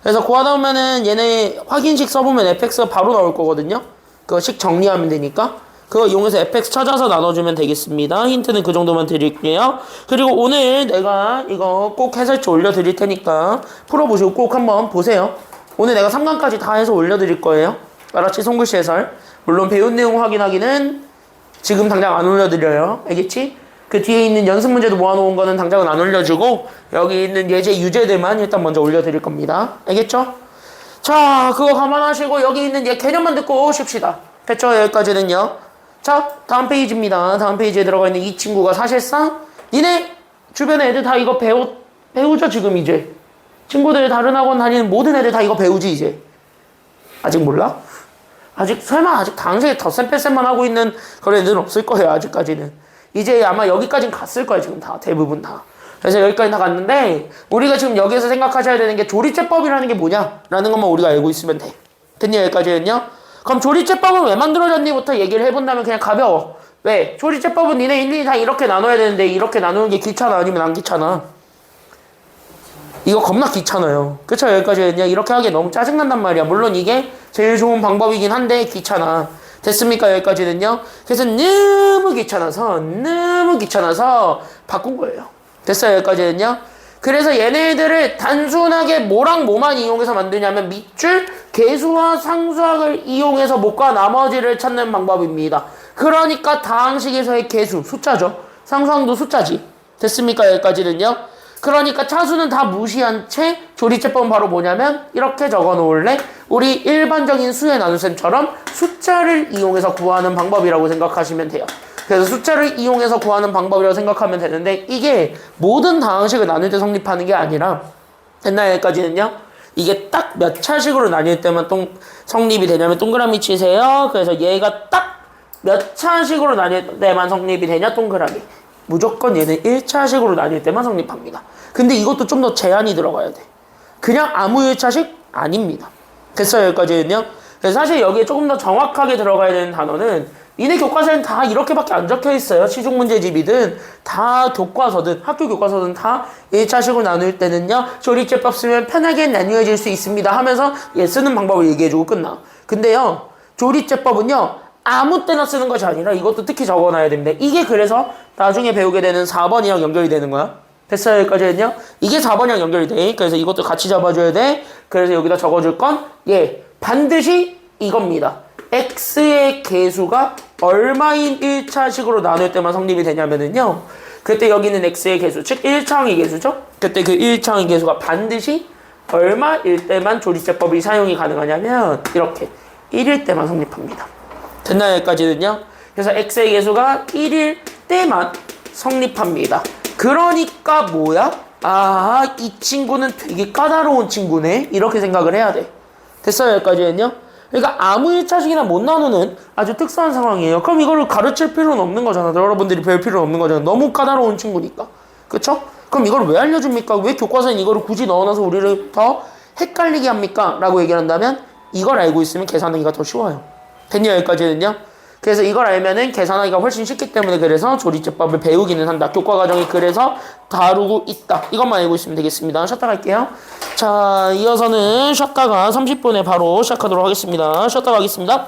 S1: 그래서 구하다 보면은 얘네 확인식 써보면 fx가 바로 나올 거거든요. 그거 식 정리하면 되니까. 그거 이용해서 fx 찾아서 나눠주면 되겠습니다. 힌트는 그 정도만 드릴게요. 그리고 오늘 내가 이거 꼭 해설지 올려드릴 테니까 풀어보시고 꼭 한번 보세요. 오늘 내가 3강까지 다 해서 올려드릴 거예요. 알았지? 손글씨 해설. 물론 배운 내용 확인하기는 지금 당장 안 올려드려요. 알겠지? 그 뒤에 있는 연습 문제도 모아놓은 거는 당장은 안 올려주고 여기 있는 예제 유제들만 일단 먼저 올려드릴 겁니다. 알겠죠? 자, 그거 감안하시고 여기 있는 얘 개념만 듣고 쉽시다. 됐죠? 여기까지는요. 자, 다음 페이지입니다. 다음 페이지에 들어가 있는 이 친구가 사실상 니네 주변에 애들 다 이거 배우죠 지금 이제. 친구들 다른 학원 다니는 모든 애들 다 이거 배우지 이제. 아직 몰라? 아직 설마 아직 당시에 덧셈 하고 있는 그런 애들은 없을 거예요. 아직까지는. 이제 아마 여기까지는 갔을 거예요. 지금 다 대부분 다. 그래서 여기까지 다 갔는데 우리가 지금 여기에서 생각하셔야 되는 게 조리제법이라는 게 뭐냐라는 것만 우리가 알고 있으면 돼. 됐냐 여기까지는요? 그럼 조리제법은 왜 만들어졌니부터 얘기를 해본다면 그냥 가벼워. 왜? 조리제법은 니네 일일이 다 이렇게 나눠야 되는데 이렇게 나누는 게 귀찮아 아니면 안 귀찮아? 이거 겁나 귀찮아요. 그쵸? 여기까지는요. 이렇게 하기에 너무 짜증난단 말이야. 물론 이게 제일 좋은 방법이긴 한데 귀찮아. 됐습니까? 여기까지는요. 그래서 너무 귀찮아서 바꾼 거예요. 됐어요? 여기까지는요. 그래서 얘네들을 단순하게 뭐랑 뭐만 이용해서 만드냐면 밑줄, 계수와 상수학을 이용해서 못과 나머지를 찾는 방법입니다. 그러니까 다항식에서의 계수, 숫자죠. 상수항도 숫자지. 됐습니까? 여기까지는요. 그러니까 차수는 다 무시한 채 조리제법은 바로 뭐냐면 이렇게 적어 놓을래? 우리 일반적인 수의 나눗셈처럼 숫자를 이용해서 구하는 방법이라고 생각하시면 돼요. 그래서 숫자를 이용해서 구하는 방법이라고 생각하면 되는데 이게 모든 다항식을 나눌 때 성립하는 게 아니라 됐나요? 여기까지는요? 이게 딱 몇 차식으로 나뉠 때만 성립이 되냐면 동그라미 치세요. 그래서 얘가 딱 몇 차식으로 나뉠 때만 성립이 되냐? 동그라미. 무조건 얘는 1차식으로 나뉠 때만 성립합니다. 근데 이것도 좀 더 제한이 들어가야 돼. 그냥 아무 1차식? 아닙니다. 됐어요? 여기까지는요? 그래서 사실 여기에 조금 더 정확하게 들어가야 되는 단어는 니네 교과서에는 다 이렇게밖에 안 적혀 있어요. 시중문제집이든 다 교과서든 학교 교과서든 다 1차식으로 나눌 때는요. 조리제법 쓰면 편하게 나뉘어질 수 있습니다 하면서 얘 쓰는 방법을 얘기해주고 끝나. 근데요. 조리제법은요. 아무 때나 쓰는 것이 아니라 이것도 특히 적어놔야 됩니다. 이게 그래서 나중에 배우게 되는 4번이랑 연결이 되는 거야. 됐어요? 여기까지는요? 이게 4번이랑 연결이 돼. 그래서 이것도 같이 잡아줘야 돼. 그래서 여기다 적어줄 건 반드시 이겁니다. x의 계수가 얼마인 1차식으로 나눌 때만 성립이 되냐면은요. 그때 여기는 x의 계수, 즉 1차항의 계수죠. 그때 그 1차항의 계수가 반드시 얼마일 때만 조리제법이 사용이 가능하냐면 이렇게 1일 때만 성립합니다. 됐나요? 여기까지는요. 그래서 x의 계수가 1일 때만 성립합니다. 그러니까 뭐야? 아, 이 친구는 되게 까다로운 친구네. 이렇게 생각을 해야 돼. 됐어요? 여기까지는요. 그러니까 아무 1차식이나 못 나누는 아주 특수한 상황이에요. 그럼 이거를 가르칠 필요는 없는 거잖아. 여러분들이 배울 필요는 없는 거잖아. 너무 까다로운 친구니까. 그쵸? 그럼 이걸 왜 알려줍니까? 왜 교과서에 이거를 굳이 넣어놔서 우리를 더 헷갈리게 합니까? 라고 얘기를 한다면 이걸 알고 있으면 계산하기가 더 쉬워요. 됐냐? 여기까지는요. 그래서 이걸 알면은 계산하기가 훨씬 쉽기 때문에 그래서 조리제법을 배우기는 한다. 교과 과정이 그래서 다루고 있다. 이것만 알고 있으면 되겠습니다. 쉬었다 갈게요. 자, 이어서는 쉬었다가 30분에 바로 시작하도록 하겠습니다. 쉬었다 가겠습니다.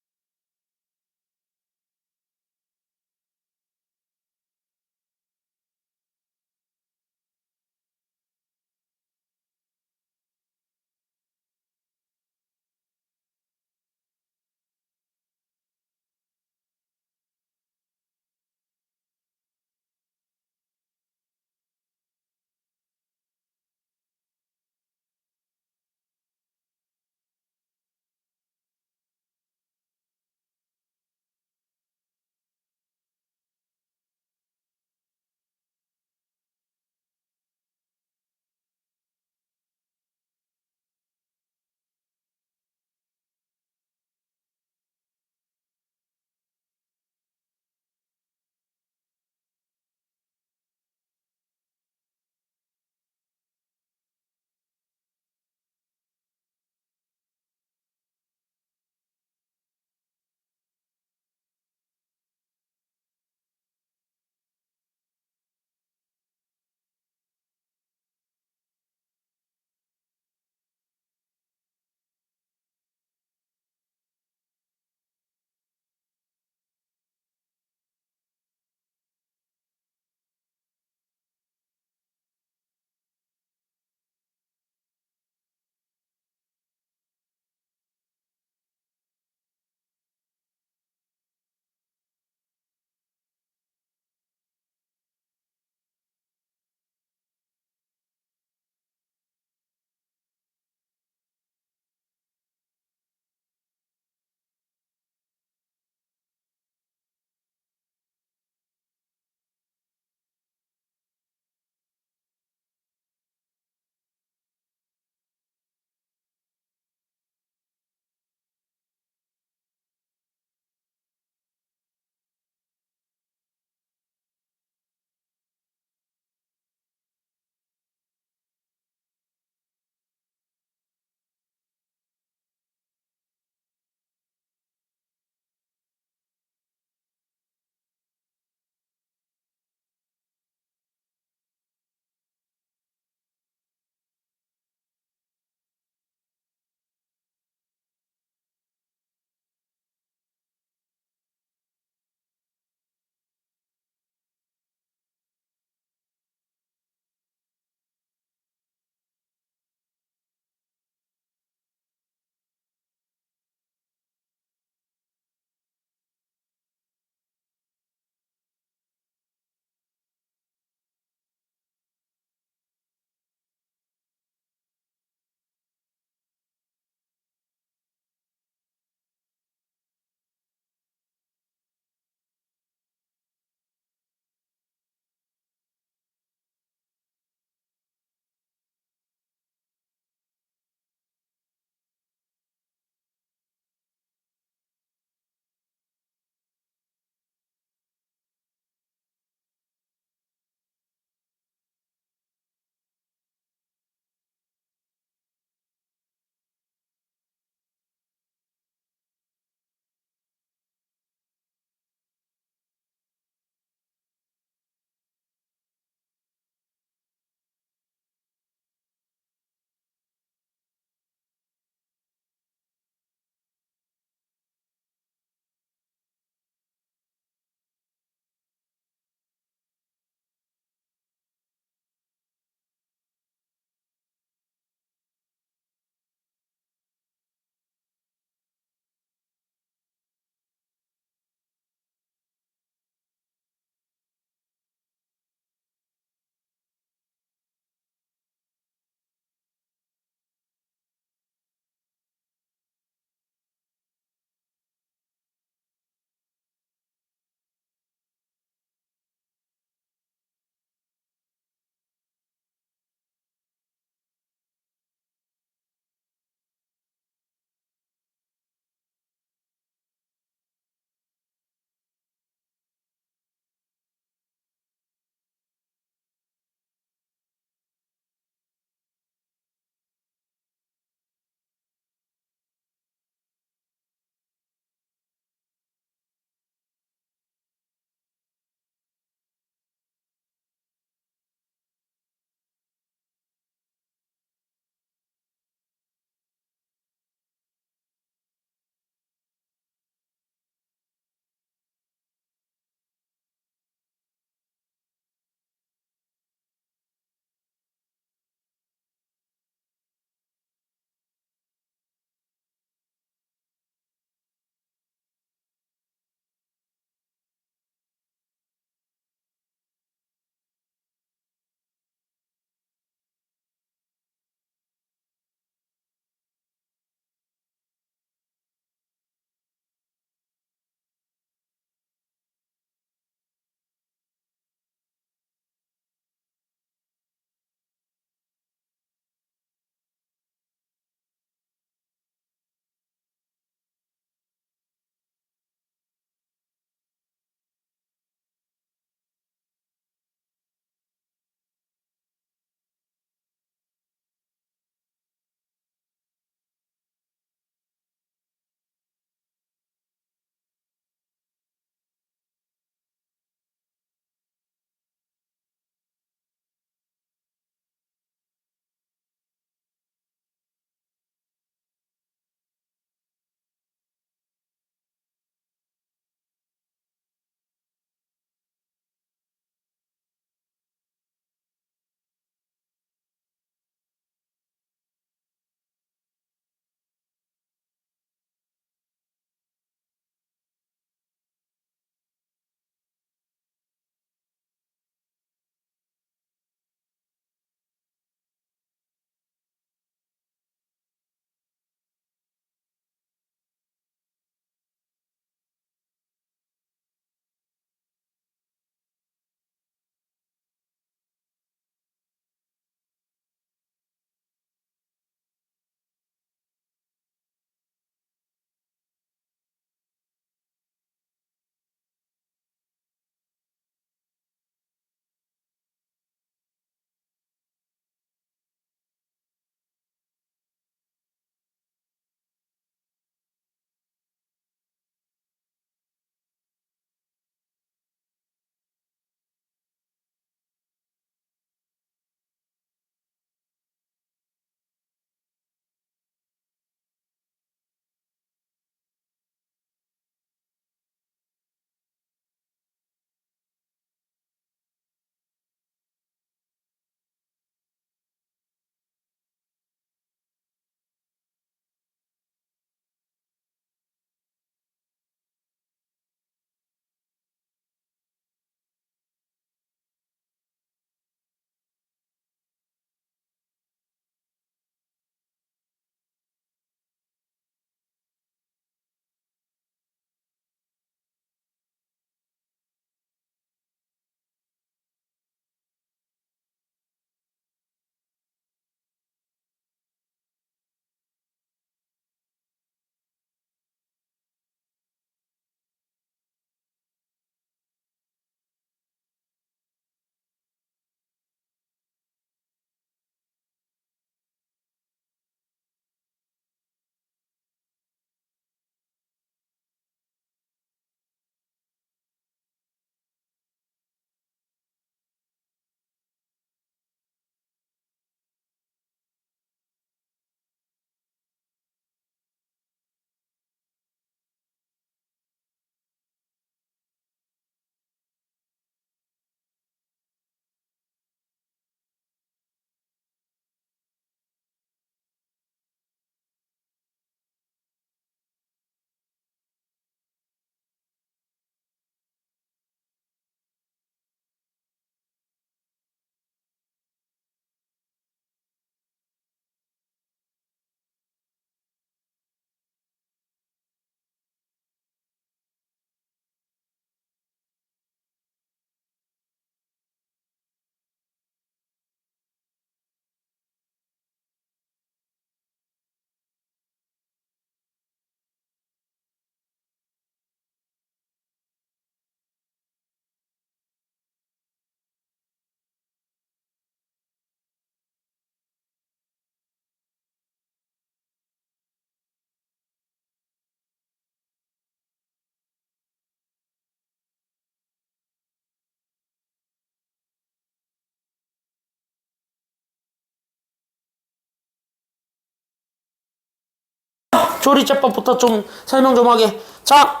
S1: 조리제법부터 좀 설명 좀 하게. 자,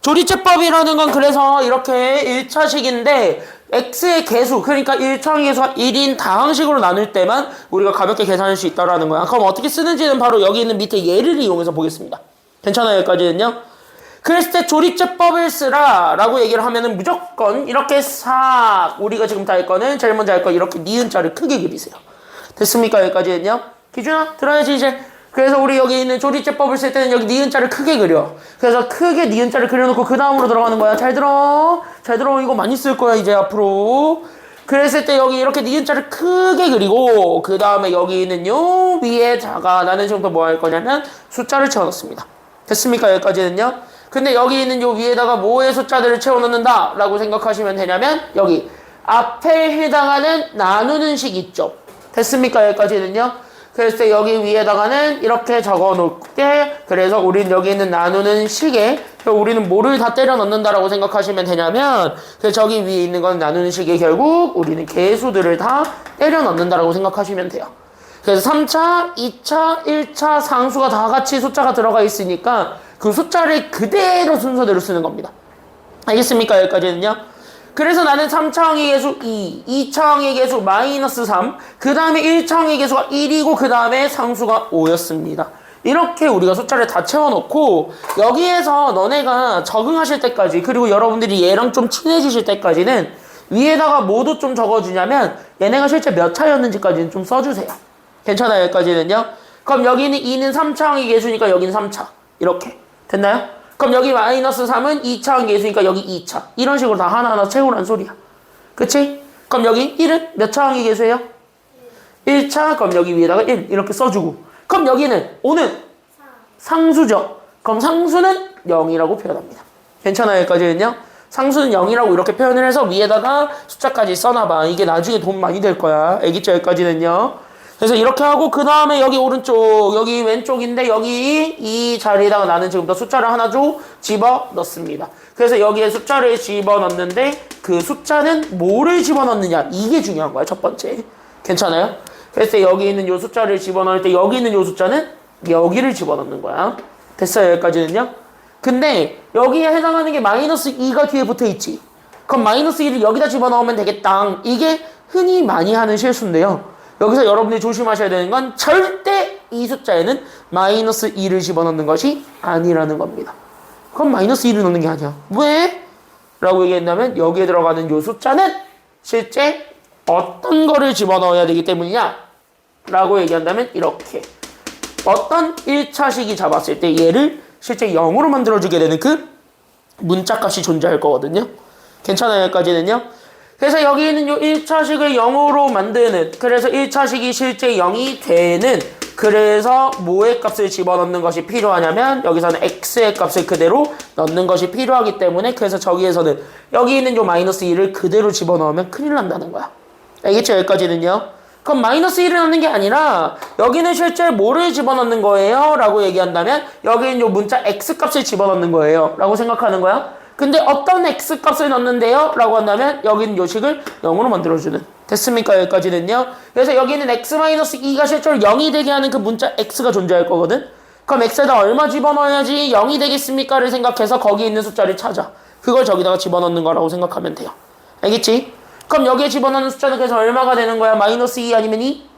S1: 조리제법이라는 건 그래서 이렇게 1차식인데 x의 개수, 그러니까 1차항 개수가 1인 다항식으로 나눌 때만 우리가 가볍게 계산할 수 있다라는 거야. 그럼 어떻게 쓰는지는 바로 여기 있는 밑에 예를 이용해서 보겠습니다. 괜찮아요? 여기까지는요? 그랬을 때 조리제법을 쓰라 라고 얘기를 하면은 무조건 이렇게 싹 우리가 지금 다 할 거는 제일 먼저 할 거 이렇게 니은자를 크게 그리세요. 됐습니까? 여기까지는요? 기준아 들어야지 이제. 그래서 우리 여기 있는 조리제법을 쓸 때는 여기 니은자를 크게 그려. 그래서 크게 니은자를 그려놓고 그 다음으로 들어가는 거야. 잘 들어. 잘 들어. 이거 많이 쓸 거야 이제 앞으로. 그랬을 때 여기 이렇게 니은자를 크게 그리고 그 다음에 여기 있는 요 위에다가 나는 지금부터 뭐 할 거냐면 숫자를 채워넣습니다. 됐습니까? 여기까지는요? 근데 여기 있는 요 위에다가 뭐의 숫자들을 채워넣는다 라고 생각하시면 되냐면 여기 앞에 해당하는 나누는 식 있죠. 됐습니까? 여기까지는요? 그래서 여기 위에다가는 이렇게 적어 놓게, 그래서 우리는 여기 있는 나누는 식에 우리는 뭐를 다 때려 넣는다라고 생각하시면 되냐면 저기 위에 있는 건 나누는 식에 결국 우리는 개수들을 다 때려 넣는다라고 생각하시면 돼요. 그래서 3차, 2차, 1차 상수가 다 같이 숫자가 들어가 있으니까 그 숫자를 그대로 순서대로 쓰는 겁니다. 알겠습니까? 여기까지는요? 그래서 나는 3차항의 개수 2, 2차항의 개수 마이너스 3, 그 다음에 1차항의 개수가 1이고 그 다음에 상수가 5였습니다. 이렇게 우리가 숫자를 다 채워놓고 여기에서 너네가 적응하실 때까지, 그리고 여러분들이 얘랑 좀 친해지실 때까지는 위에다가 뭐도 좀 적어주냐면 얘네가 실제 몇 차였는지까지는 좀 써주세요. 괜찮아요? 여기까지는요? 그럼 여기는 2는 3차항의 개수니까 여기는 3차. 이렇게. 됐나요? 그럼 여기 마이너스 3은 2차항 개수니까 여기 2차. 이런 식으로 다 하나하나 채우란 소리야. 그치? 그럼 여기 1은 몇 차항의 개수예요? 1차. 그럼 여기 위에다가 1 이렇게 써주고. 그럼 여기는 5는 상수죠. 그럼 상수는 0이라고 표현합니다. 괜찮아요? 여기까지는요? 상수는 0이라고 이렇게 표현을 해서 위에다가 숫자까지 써놔봐. 이게 나중에 돈 많이 될 거야. 알겠죠? 여기까지는요? 그래서 이렇게 하고 그 다음에 여기 오른쪽, 여기 왼쪽인데 여기 이 자리에다가 나는 지금부터 숫자를 하나 집어넣습니다. 그래서 여기에 숫자를 집어넣는데 그 숫자는 뭐를 집어넣느냐, 이게 중요한 거야. 첫 번째. 괜찮아요? 그래서 여기 있는 요 숫자를 집어넣을 때 여기 있는 요 숫자는 여기를 집어넣는 거야. 됐어요? 여기까지는요? 근데 여기에 해당하는 게 마이너스 2가 뒤에 붙어있지. 그럼 마이너스 2를 여기다 집어넣으면 되겠다. 이게 흔히 많이 하는 실수인데요. 여기서 여러분들이 조심하셔야 되는 건 절대 이 숫자에는 마이너스 2를 집어넣는 것이 아니라는 겁니다. 그럼 마이너스 2를 넣는 게 아니야. 왜? 라고 얘기했냐면 여기에 들어가는 이 숫자는 실제 어떤 거를 집어넣어야 되기 때문이냐? 라고 얘기한다면 이렇게 어떤 1차식이 잡았을 때 얘를 실제 0으로 만들어주게 되는 그 문자값이 존재할 거거든요. 괜찮아요? 여기까지는요? 그래서 여기 있는 요 1차식을 0으로 만드는, 그래서 1차식이 실제 0이 되는, 그래서 뭐의 값을 집어넣는 것이 필요하냐면 여기서는 x의 값을 그대로 넣는 것이 필요하기 때문에, 그래서 저기에서는 여기 있는 요 마이너스 2를 그대로 집어넣으면 큰일 난다는 거야. 알겠죠? 여기까지는요? 그럼 마이너스 1을 넣는 게 아니라 여기는 실제 뭐를 집어넣는 거예요? 라고 얘기한다면 여기 있는 요 문자 x 값을 집어넣는 거예요 라고 생각하는 거야. 근데 어떤 x값을 넣는데요? 라고 한다면 여기는 요식을 0으로 만들어주는. 됐습니까? 여기까지는요. 그래서 여기는 x-2가 실제로 0이 되게 하는 그 문자 x가 존재할 거거든. 그럼 x에다 얼마 집어넣어야지 0이 되겠습니까? 를 생각해서 거기 있는 숫자를 찾아. 그걸 저기다가 집어넣는 거라고 생각하면 돼요. 알겠지? 그럼 여기에 집어넣는 숫자는 그래서 얼마가 되는 거야? 마이너스 2 아니면 2?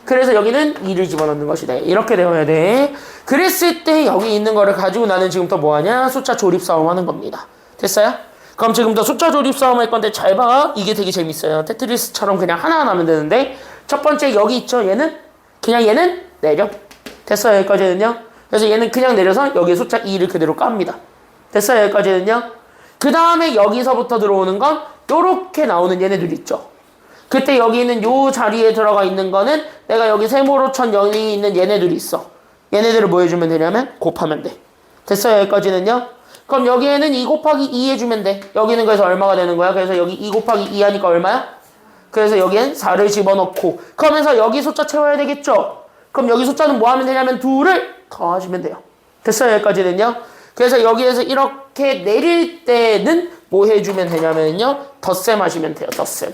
S1: 그래서 여기는 2를 집어넣는 것이 돼. 이렇게 되어야 돼. 그랬을 때 여기 있는 거를 가지고 나는 지금부터 뭐하냐? 숫자 조립 싸움 하는 겁니다. 됐어요? 그럼 지금부터 숫자 조립 싸움 할 건데 잘 봐. 이게 되게 재밌어요. 테트리스처럼 그냥 하나하나 하면 되는데 첫 번째 여기 있죠? 얘는 내려. 됐어요? 여기까지는요? 그래서 얘는 그냥 내려서 여기에 숫자 2를 그대로 깝니다. 됐어요? 여기까지는요? 그 다음에 여기서부터 들어오는 건 요렇게 나오는 얘네들 있죠? 그때 여기 있는 요 자리에 들어가 있는 거는 내가 여기 세모로 천 0이 있는 얘네들이 있어. 얘네들을 뭐 해주면 되냐면 곱하면 돼. 됐어요? 여기까지는요? 그럼 여기에는 2 곱하기 2 해주면 돼. 여기는 그래서 얼마가 되는 거야? 그래서 여기 2 곱하기 2 하니까 얼마야? 그래서 여기엔 4를 집어넣고 그러면서 여기 숫자 채워야 되겠죠? 그럼 여기 숫자는 뭐 하면 되냐면 2를 더하시면 돼요. 됐어요? 여기까지는요? 그래서 여기에서 이렇게 내릴 때는 뭐 해주면 되냐면요? 덧셈 하시면 돼요. 덧셈.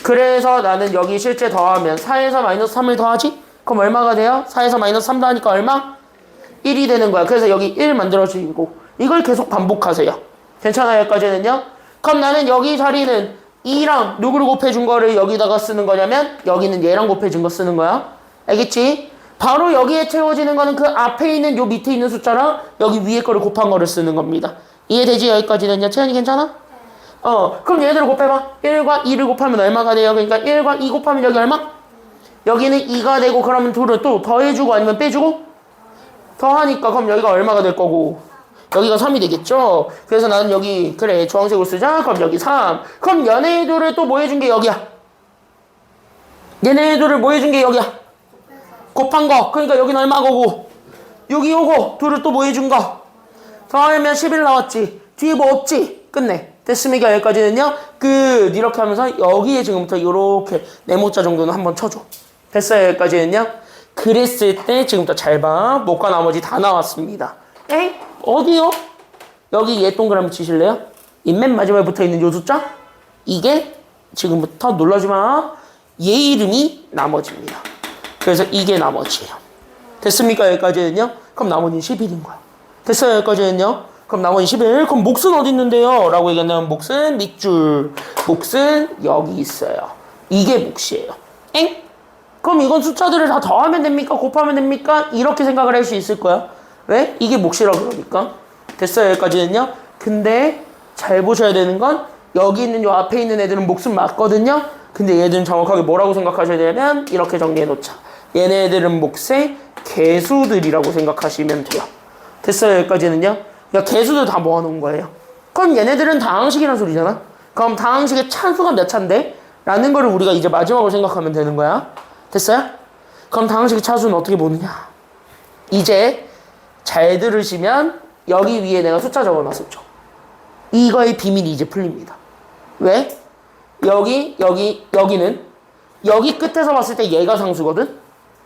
S1: 그래서 나는 여기 실제 더하면 4에서 마이너스 3을 더하지? 그럼 얼마가 돼요? 4에서 마이너스 3 더하니까 얼마? 1이 되는 거야. 그래서 여기 1 만들어지고 이걸 계속 반복하세요. 괜찮아요? 여기까지는요? 그럼 나는 여기 자리는 2랑 누구를 곱해준 거를 여기다가 쓰는 거냐면 여기는 얘랑 곱해준 거 쓰는 거야. 알겠지? 바로 여기에 채워지는 거는 그 앞에 있는 요 밑에 있는 숫자랑 여기 위에 거를 곱한 거를 쓰는 겁니다. 이해되지? 여기까지는요? 채연이 괜찮아? 그럼 얘들을 곱해봐. 1과 2를 곱하면 얼마가 돼요? 그러니까 1과 2 곱하면 여기 얼마? 여기는 2가 되고 그러면 둘을 또 더해주고 아니면 빼주고? 더하니까 그럼 여기가 얼마가 될 거고 여기가 3이 되겠죠? 그래서 나는 여기 그래 주황색으로 쓰자. 그럼 여기 3. 그럼 얘네들을 또 뭐 해준 게 여기야. 얘네들을 뭐 해준 게 여기야. 곱한 거. 그러니까 여기는 얼마 거고 여기 요거 둘을 또 뭐 해준 거. 더하면 11 나왔지. 뒤에 뭐 없지? 끝내. 됐습니까? 여기까지는요. 이렇게 하면서 여기에 지금부터 이렇게 네모자 정도는 한번 쳐줘. 됐어요? 여기까지는요. 그랬을 때 지금부터 잘 봐. 못과 나머지 다 나왔습니다. 에? 어디요? 여기 얘 동그라미 치실래요? 이 맨 마지막에 붙어있는 요 숫자? 이게 지금부터 놀라지마. 얘 이름이 나머지입니다. 그래서 이게 나머지예요. 됐습니까? 여기까지는요. 그럼 나머지는 11인 거야. 됐어요? 여기까지는요. 그럼 나머지 11. 그럼 몫은 어디 있는데요? 라고 얘기하면 몫은 밑줄. 몫은 여기 있어요. 이게 몫이에요. 엥? 그럼 이건 숫자들을 다 더하면 됩니까? 곱하면 됩니까? 이렇게 생각을 할 수 있을 거야. 왜? 이게 몫이라고 그러니까. 됐어요? 여기까지는요. 근데 잘 보셔야 되는 건 여기 있는 요 앞에 있는 애들은 몫은 맞거든요. 근데 얘들은 정확하게 뭐라고 생각하셔야 되냐면 이렇게 정리해 놓자. 얘네들은 몫의 개수들이라고 생각하시면 돼요. 됐어요? 여기까지는요. 그러니까 개수들 다 모아놓은 거예요. 그럼 얘네들은 다항식이란 소리잖아. 그럼 다항식의 차수가 몇 차인데? 라는 거를 우리가 이제 마지막으로 생각하면 되는 거야. 됐어요? 그럼 다항식의 차수는 어떻게 보느냐? 이제 잘 들으시면 여기 위에 내가 숫자 적어놨었죠. 이거의 비밀이 이제 풀립니다. 왜? 여기는 여기 끝에서 봤을 때 얘가 상수거든?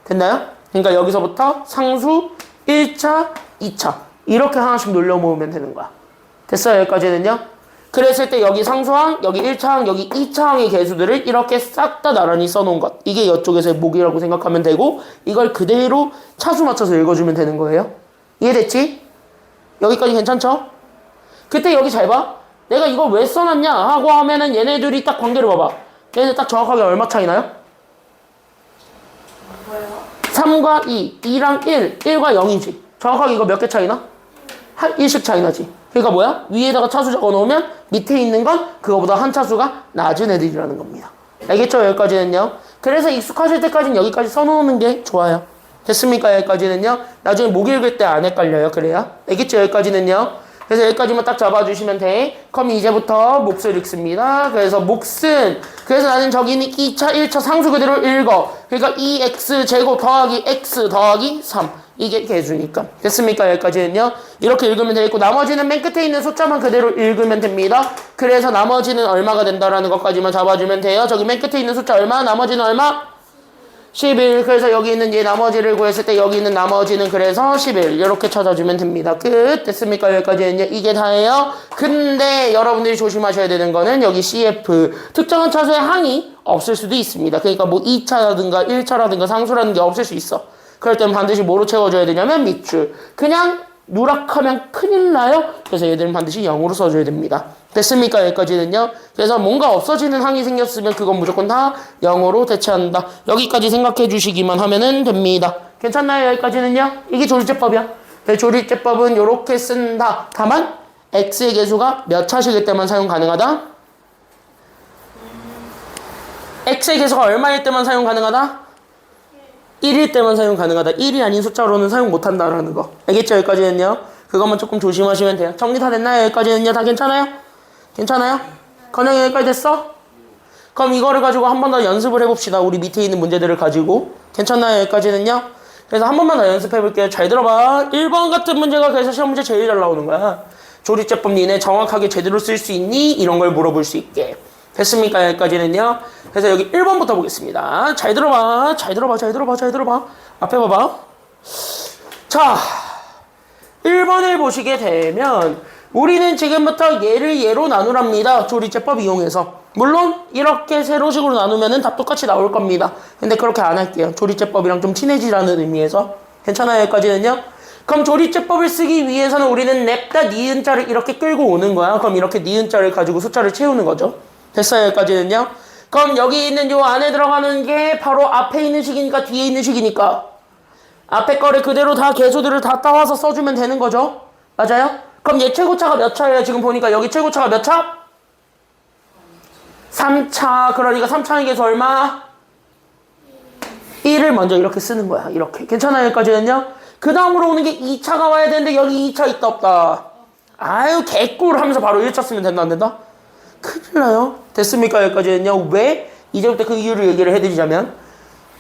S1: 됐나요? 그러니까 여기서부터 상수 1차, 2차 이렇게 하나씩 놀려 모으면 되는 거야. 됐어요? 여기까지는요? 그랬을 때 여기 상수항, 여기 1차항, 여기 2차항의 개수들을 이렇게 싹 다 나란히 써놓은 것. 이게 이쪽에서의 목이라고 생각하면 되고 이걸 그대로 차수 맞춰서 읽어주면 되는 거예요. 이해됐지? 여기까지 괜찮죠? 그때 여기 잘 봐. 내가 이걸 왜 써놨냐 하고 하면은 얘네들이 딱 관계를 봐봐. 얘네들 딱 정확하게 얼마 차이 나요?
S2: 뭐예요?
S1: 3과 2, 2랑 1, 1과 0이지. 정확하게 이거 몇 개 차이 나? 한 1씩 차이 나지. 그러니까 뭐야? 위에다가 차수 적어 놓으면 밑에 있는 건 그거보다 한 차수가 낮은 애들이라는 겁니다. 알겠죠? 여기까지는요. 그래서 익숙하실 때까지는 여기까지 써놓는 게 좋아요. 됐습니까? 여기까지는요. 나중에 목 읽을 때 안 헷갈려요. 그래야. 알겠죠? 여기까지는요. 그래서 여기까지만 딱 잡아주시면 돼. 그럼 이제부터 몫을 읽습니다. 그래서 몫은 그래서 나는 저기는 2차, 1차 상수 그대로 읽어. 그러니까 2x 제곱 더하기 x 더하기 3. 이게 개수니까. 됐습니까? 여기까지는요. 이렇게 읽으면 되겠고 나머지는 맨 끝에 있는 숫자만 그대로 읽으면 됩니다. 그래서 나머지는 얼마가 된다라는 것까지만 잡아주면 돼요. 저기 맨 끝에 있는 숫자 얼마? 나머지는 얼마? 11. 그래서 여기 있는 얘 나머지를 구했을 때 여기 있는 나머지는 그래서 11. 이렇게 찾아주면 됩니다. 끝. 됐습니까? 여기까지는요. 이게 다예요. 근데 여러분들이 조심하셔야 되는 거는 여기 CF. 특정한 차수의 항이 없을 수도 있습니다. 그러니까 뭐 2차라든가 1차라든가 상수라는 게 없을 수 있어. 그럴 땐 반드시 뭐로 채워줘야 되냐면 밑줄. 그냥 누락하면 큰일 나요. 그래서 얘들은 반드시 0으로 써줘야 됩니다. 됐습니까? 여기까지는요. 그래서 뭔가 없어지는 항이 생겼으면 그건 무조건 다 0으로 대체한다. 여기까지 생각해 주시기만 하면 됩니다. 괜찮나요? 여기까지는요. 이게 조리제법이야. 조리제법은 이렇게 쓴다. 다만 x의 개수가 몇 차시기 때만 사용 가능하다? x의 개수가 얼마일 때만 사용 가능하다? 1일 때만 사용 가능하다. 1이 아닌 숫자로는 사용 못한다라는 거. 알겠죠? 여기까지는요. 그것만 조금 조심하시면 돼요. 정리 다 됐나요? 여기까지는요. 다 괜찮아요? 괜찮아요? 건영이 여기까지 됐어? 그럼 이거를 가지고 한 번 더 연습을 해봅시다. 우리 밑에 있는 문제들을 가지고. 괜찮나요? 여기까지는요? 그래서 한 번만 더 연습해볼게요. 잘 들어봐. 1번 같은 문제가 그래서 시험 문제 제일 잘 나오는 거야. 조리제법 니네 정확하게 제대로 쓸 수 있니? 이런 걸 물어볼 수 있게. 됐습니까? 여기까지는요. 그래서 여기 1번부터 보겠습니다. 잘 들어봐. 잘 들어봐. 잘 들어봐. 잘 들어봐. 앞에 봐봐. 자, 1번을 보시게 되면 우리는 지금부터 얘를 얘로 나누랍니다. 조리제법 이용해서. 물론 이렇게 세로식으로 나누면 답 똑같이 나올 겁니다. 근데 그렇게 안 할게요. 조리제법이랑 좀 친해지라는 의미에서. 괜찮아요? 여기까지는요. 그럼 조리제법을 쓰기 위해서는 우리는 냅다 니은자를 이렇게 끌고 오는 거야. 그럼 이렇게 니은자를 가지고 숫자를 채우는 거죠. 됐어요, 여기까지는요? 그럼 여기 있는 요 안에 들어가는 게 바로 앞에 있는 식이니까 뒤에 있는 식이니까 앞에 거를 그대로 다 개수들을 다 따와서 써주면 되는 거죠. 맞아요? 그럼 얘 최고차가 몇 차예요? 지금 보니까 여기 최고차가 몇 차? 3차. 그러니까 3차의 개수 얼마? 1을 먼저 이렇게 쓰는 거야. 이렇게. 괜찮아요? 여기까지는요? 그 다음으로 오는 게 2차가 와야 되는데 여기 2차 있다 없다. 아유 개꿀 하면서 바로 1차 쓰면 된다 안 된다? 큰일 나요. 됐습니까? 여기까지는요. 왜? 이제부터 그 이유를 얘기를 해드리자면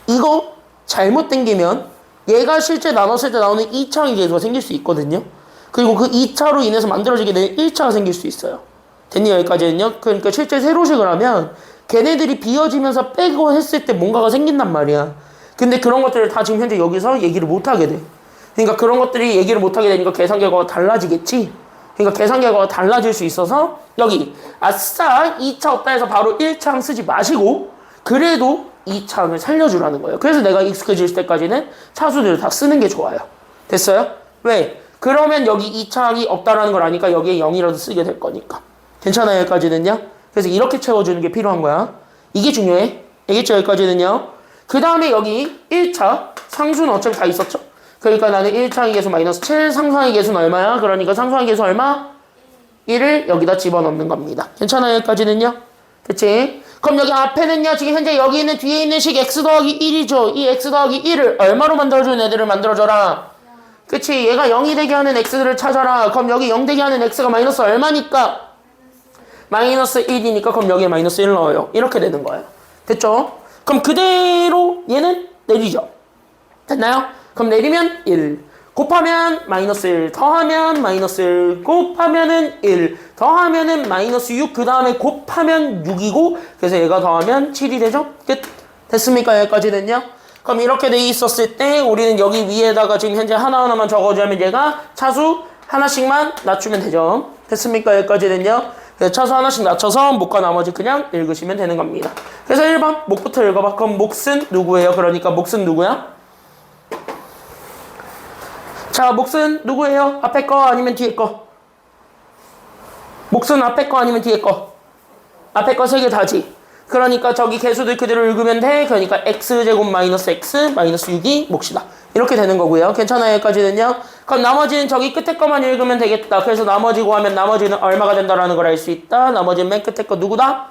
S1: 이거 잘못 땡기면 얘가 실제 나눴을 때 나오는 2차의 개수가 생길 수 있거든요. 그리고 그 2차로 인해서 만들어지게 되는 1차가 생길 수 있어요. 됐니? 여기까지는요. 그러니까 실제 세로식을 하면 걔네들이 비어지면서 빼고 했을 때 뭔가가 생긴단 말이야. 근데 그런 것들을 다 지금 현재 여기서 얘기를 못하게 돼. 그러니까 그런 것들이 얘기를 못하게 되니까 계산 결과가 달라지겠지. 그러니까 계산 결과가 달라질 수 있어서 여기 아싸 2차 없다 해서 바로 1차항 쓰지 마시고 그래도 2차항을 살려주라는 거예요. 그래서 내가 익숙해질 때까지는 차수들을 다 쓰는 게 좋아요. 됐어요? 왜? 그러면 여기 2차항이 없다라는 걸 아니까 여기에 0이라도 쓰게 될 거니까. 괜찮아요? 여기까지는요? 그래서 이렇게 채워주는 게 필요한 거야. 이게 중요해. 알겠죠? 여기까지는요? 그 다음에 여기 1차 상수는 어차피 다 있었죠? 그러니까 나는 1차항의 개수 마이너스 7, 상수항의 개수는 얼마야? 그러니까 상수항의 개수 얼마? 1을 여기다 집어넣는 겁니다. 괜찮아요? 여기까지는요? 그치? 그럼 여기 앞에는요, 지금 현재 여기 있는 뒤에 있는 식 x 더하기 1이죠. 이 x 더하기 1을 얼마로 만들어주는 애들을 만들어줘라. 그치? 얘가 0이 되게 하는 x들을 찾아라. 그럼 여기 0 되게 하는 x가 마이너스 얼마니까? 마이너스 1이니까 그럼 여기에 마이너스 1 넣어요. 이렇게 되는 거예요. 됐죠? 그럼 그대로 얘는 내리죠. 됐나요? 그럼 내리면 1, 곱하면 마이너스 1, 더하면 마이너스 1, 곱하면은 1, 더하면은 마이너스 6, 그 다음에 곱하면 6이고, 그래서 얘가 더하면 7이 되죠? 끝. 됐습니까? 여기까지는요? 그럼 이렇게 돼 있었을 때, 우리는 여기 위에다가 지금 현재 하나하나만 적어주면 얘가 차수 하나씩만 낮추면 되죠? 됐습니까? 여기까지는요? 그래서 차수 하나씩 낮춰서 목과 나머지 그냥 읽으시면 되는 겁니다. 그래서 1번, 목부터 읽어봐. 그럼 몫은 누구예요? 그러니까 몫은 누구야? 자, 몫은 누구예요? 앞에 거 아니면 뒤에 거? 몫은 앞에 거 아니면 뒤에 거? 앞에 거 3개 다지. 그러니까 저기 개수들 그대로 읽으면 돼. 그러니까 x제곱 마이너스 x 마이너스 6이 몫이다. 이렇게 되는 거고요. 괜찮아요? 여기까지는요? 그럼 나머지는 저기 끝에 거만 읽으면 되겠다. 그래서 나머지 구하면 나머지는 얼마가 된다라는 걸 알 수 있다. 나머지는 맨 끝에 거 누구다?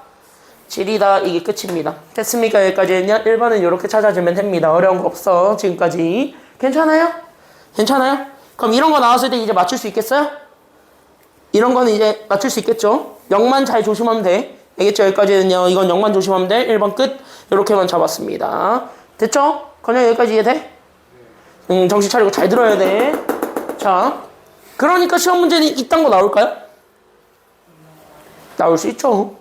S1: 7이다. 이게 끝입니다. 됐습니까? 여기까지는요? 1번은 이렇게 찾아주면 됩니다. 어려운 거 없어. 지금까지. 괜찮아요? 괜찮아요? 그럼 이런 거 나왔을 때 이제 맞출 수 있겠어요? 이런 거는 이제 맞출 수 있겠죠? 0만 잘 조심하면 돼. 알겠죠? 여기까지는요. 이건 0만 조심하면 돼. 1번 끝. 이렇게만 잡았습니다. 됐죠? 그냥 여기까지 이해돼? 정신 차리고 잘 들어야 돼. 자, 그러니까 시험 문제는 이딴 거 나올까요? 나올 수 있죠.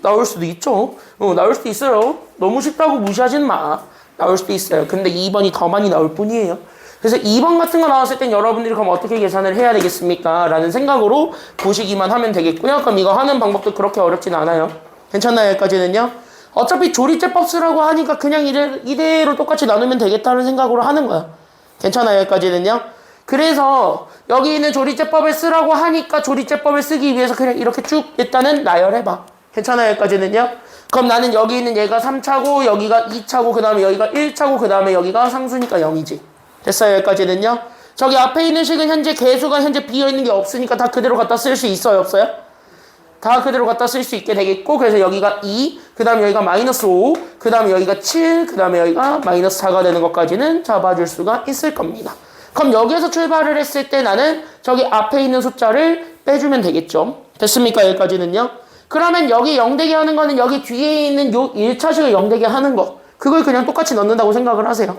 S1: 나올 수도 있죠. 나올 수도 있어요. 너무 쉽다고 무시하진 마. 나올 수도 있어요. 근데 2번이 더 많이 나올 뿐이에요. 그래서 2번 같은 거 나왔을 땐 여러분들이 그럼 어떻게 계산을 해야 되겠습니까? 라는 생각으로 보시기만 하면 되겠고요. 그럼 이거 하는 방법도 그렇게 어렵진 않아요. 괜찮나요? 여기까지는요? 어차피 조리제법 쓰라고 하니까 그냥 이대로 똑같이 나누면 되겠다는 생각으로 하는 거야. 괜찮아요? 여기까지는요? 그래서 여기 있는 조리제법을 쓰라고 하니까 조리제법을 쓰기 위해서 그냥 이렇게 쭉 일단은 나열해봐. 괜찮아요? 여기까지는요? 그럼 나는 여기 있는 얘가 3차고 여기가 2차고 그 다음에 여기가 1차고 그 다음에 여기가 상수니까 0이지. 됐어요? 여기까지는요? 저기 앞에 있는 식은 현재 개수가 현재 비어있는 게 없으니까 다 그대로 갖다 쓸 수 있어요? 없어요? 다 그대로 갖다 쓸 수 있게 되겠고, 그래서 여기가 2, 그 다음에 여기가 마이너스 5, 그 다음에 여기가 7, 그 다음에 여기가 마이너스 4가 되는 것까지는 잡아줄 수가 있을 겁니다. 그럼 여기에서 출발을 했을 때 나는 저기 앞에 있는 숫자를 빼주면 되겠죠? 됐습니까? 여기까지는요? 그러면 여기 0되게 하는 거는 여기 뒤에 있는 요 1차식을 0되게 하는 거, 그걸 그냥 똑같이 넣는다고 생각을 하세요.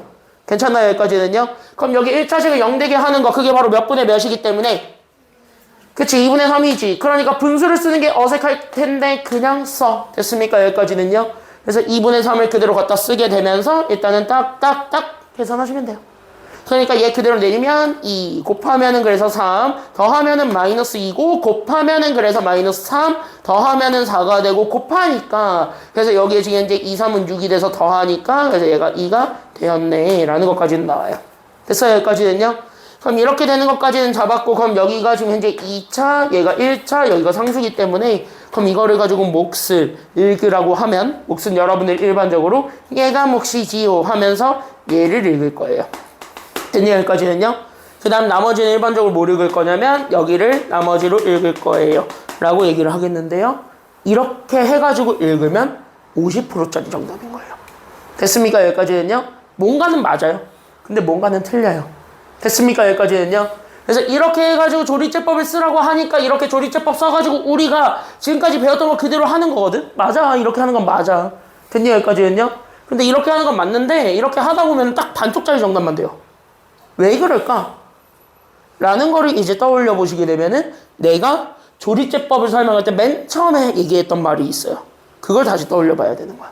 S1: 괜찮나요? 여기까지는요? 그럼 여기 1차식을 0되게 하는 거, 그게 바로 몇 분의 몇이기 때문에 그치, 2분의 3이지. 그러니까 분수를 쓰는 게 어색할 텐데 그냥 써. 됐습니까? 여기까지는요? 그래서 2분의 3을 그대로 갖다 쓰게 되면서 일단은 딱딱딱 계산하시면 돼요. 그러니까 얘 그대로 내리면 2, 곱하면은 그래서 3, 더하면은 마이너스 2고, 곱하면은 그래서 마이너스 3, 더하면은 4가 되고, 곱하니까, 그래서 여기에 지금 이제 2, 3은 6이 돼서 더하니까, 그래서 얘가 2가 되었네. 라는 것까지는 나와요. 됐어요? 여기까지는요? 그럼 이렇게 되는 것까지는 잡았고, 그럼 여기가 지금 현재 2차, 얘가 1차, 여기가 상수기 때문에, 그럼 이거를 가지고 몫을 읽으라고 하면, 몫은 여러분들 일반적으로 얘가 몫이지요 하면서 얘를 읽을 거예요. 됐냐, 여기까지는요? 그 다음 나머지는 일반적으로 뭘 읽을 거냐면, 여기를 나머지로 읽을 거예요. 라고 얘기를 하겠는데요. 이렇게 해가지고 읽으면 50%짜리 정답인 거예요. 됐습니까, 여기까지는요? 뭔가는 맞아요. 근데 뭔가는 틀려요. 됐습니까? 여기까지는요. 그래서 이렇게 해가지고 조리제법을 쓰라고 하니까 이렇게 조리제법 써가지고 우리가 지금까지 배웠던 거 그대로 하는 거거든? 맞아. 이렇게 하는 건 맞아. 됐냐? 여기까지는요. 근데 이렇게 하는 건 맞는데 이렇게 하다 보면 딱 반쪽짜리 정답만 돼요. 왜 그럴까? 라는 거를 이제 떠올려 보시게 되면은 내가 조리제법을 설명할 때 맨 처음에 얘기했던 말이 있어요. 그걸 다시 떠올려 봐야 되는 거야.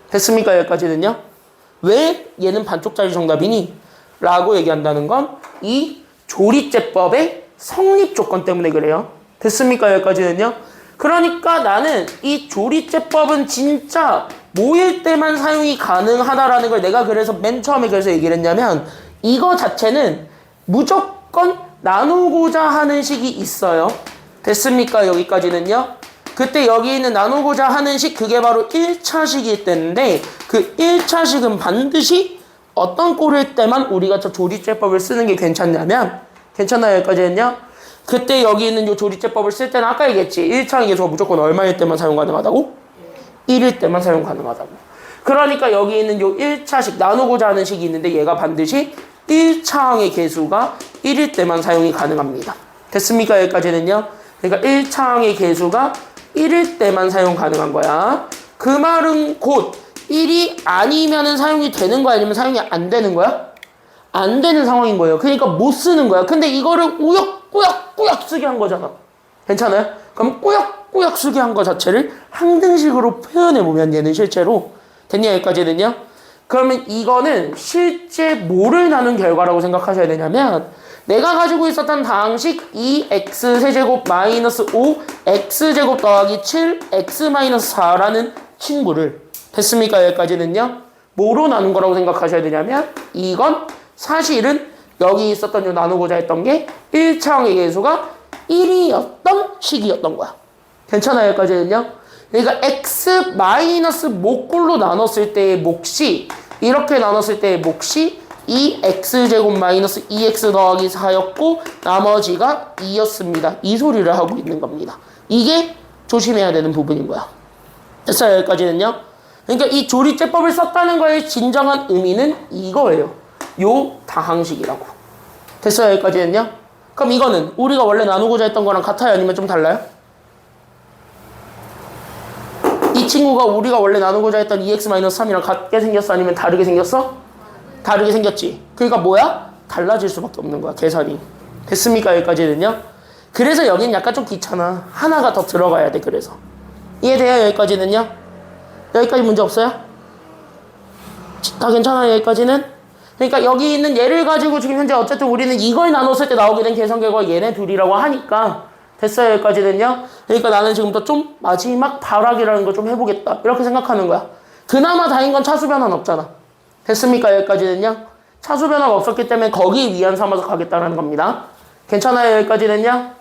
S1: 됐습니까? 여기까지는요. 왜 얘는 반쪽짜리 정답이니? 라고 얘기한다는 건 이 조리제법의 성립 조건 때문에 그래요. 됐습니까? 여기까지는요. 그러니까 나는 이 조리제법은 진짜 모일 때만 사용이 가능하다라는 걸 내가 그래서 맨 처음에 그래서 얘기를 했냐면 이거 자체는 무조건 나누고자 하는 식이 있어요. 됐습니까? 여기까지는요. 그때 여기 있는 나누고자 하는 식 그게 바로 1차식이 때인데 그 1차식은 반드시 어떤 꼴일 때만 우리가 저 조리제법을 쓰는 게 괜찮냐면 괜찮나요? 여기까지는요? 그때 여기 있는 요 조리제법을 쓸 때는 아까 얘기했지 1차항 계수가 무조건 얼마일 때만 사용 가능하다고? 1일 때만 사용 가능하다고. 그러니까 여기 있는 요 1차식 나누고자 하는 식이 있는데 얘가 반드시 1차항의 계수가 1일 때만 사용이 가능합니다. 됐습니까? 여기까지는요? 그러니까 1차항의 계수가 1일 때만 사용 가능한 거야. 그 말은 곧 1이 아니면은 사용이 되는 거야? 아니면 사용이 안 되는 거야? 안 되는 상황인 거예요. 그러니까 못 쓰는 거야. 근데 이거를 꾸역꾸역 쓰게 한 거잖아. 괜찮아요? 그럼 꾸역꾸역 쓰게 한 거 자체를 항등식으로 표현해보면 얘는 실제로 됐냐? 여기까지는요? 그러면 이거는 실제 뭐를 나눈 결과라고 생각하셔야 되냐면 내가 가지고 있었던 다항식 2x세제곱 마이너스 5 x제곱 더하기 7 x 마이너스 4라는 친구를 됐습니까? 여기까지는요. 뭐로 나눈 거라고 생각하셔야 되냐면 이건 사실은 여기 있었던 요 나누고자 했던 게 1차항의 계수가 1이었던 식이었던 거야. 괜찮아요? 여기까지는요. 그러니까 x 마이너스 목골로 나눴을 때의 몫이 이렇게 나눴을 때의 몫이 2x제곱 마이너스 2x 더하기 4였고 나머지가 2였습니다. 이 소리를 하고 있는 겁니다. 이게 조심해야 되는 부분인 거야. 됐어요? 여기까지는요. 그러니까 이 조리제법을 썼다는 거의 진정한 의미는 이거예요. 요 다항식이라고. 됐어요? 여기까지는요? 그럼 이거는 우리가 원래 나누고자 했던 거랑 같아요? 아니면 좀 달라요? 이 친구가 우리가 원래 나누고자 했던 2x-3이랑 같게 생겼어? 아니면 다르게 생겼어? 다르게 생겼지. 그러니까 뭐야? 달라질 수밖에 없는 거야. 계산이. 됐습니까? 여기까지는요? 그래서 여긴 약간 좀 귀찮아. 하나가 더 들어가야 돼. 그래서. 이해돼요? 여기까지는요? 여기까지 문제 없어요? 다 괜찮아요? 여기까지는? 그러니까 여기 있는 얘를 가지고 지금 현재 어쨌든 우리는 이걸 나눴을 때 나오게 된 계산 결과가 얘네 둘이라고 하니까 됐어요? 여기까지는요? 그러니까 나는 지금부터 좀 마지막 발악이라는 걸 좀 해보겠다. 이렇게 생각하는 거야. 그나마 다행인 건 차수 변화는 없잖아. 됐습니까? 여기까지는요? 차수 변화가 없었기 때문에 거기 위안 삼아서 가겠다는 겁니다. 괜찮아요? 여기까지는요?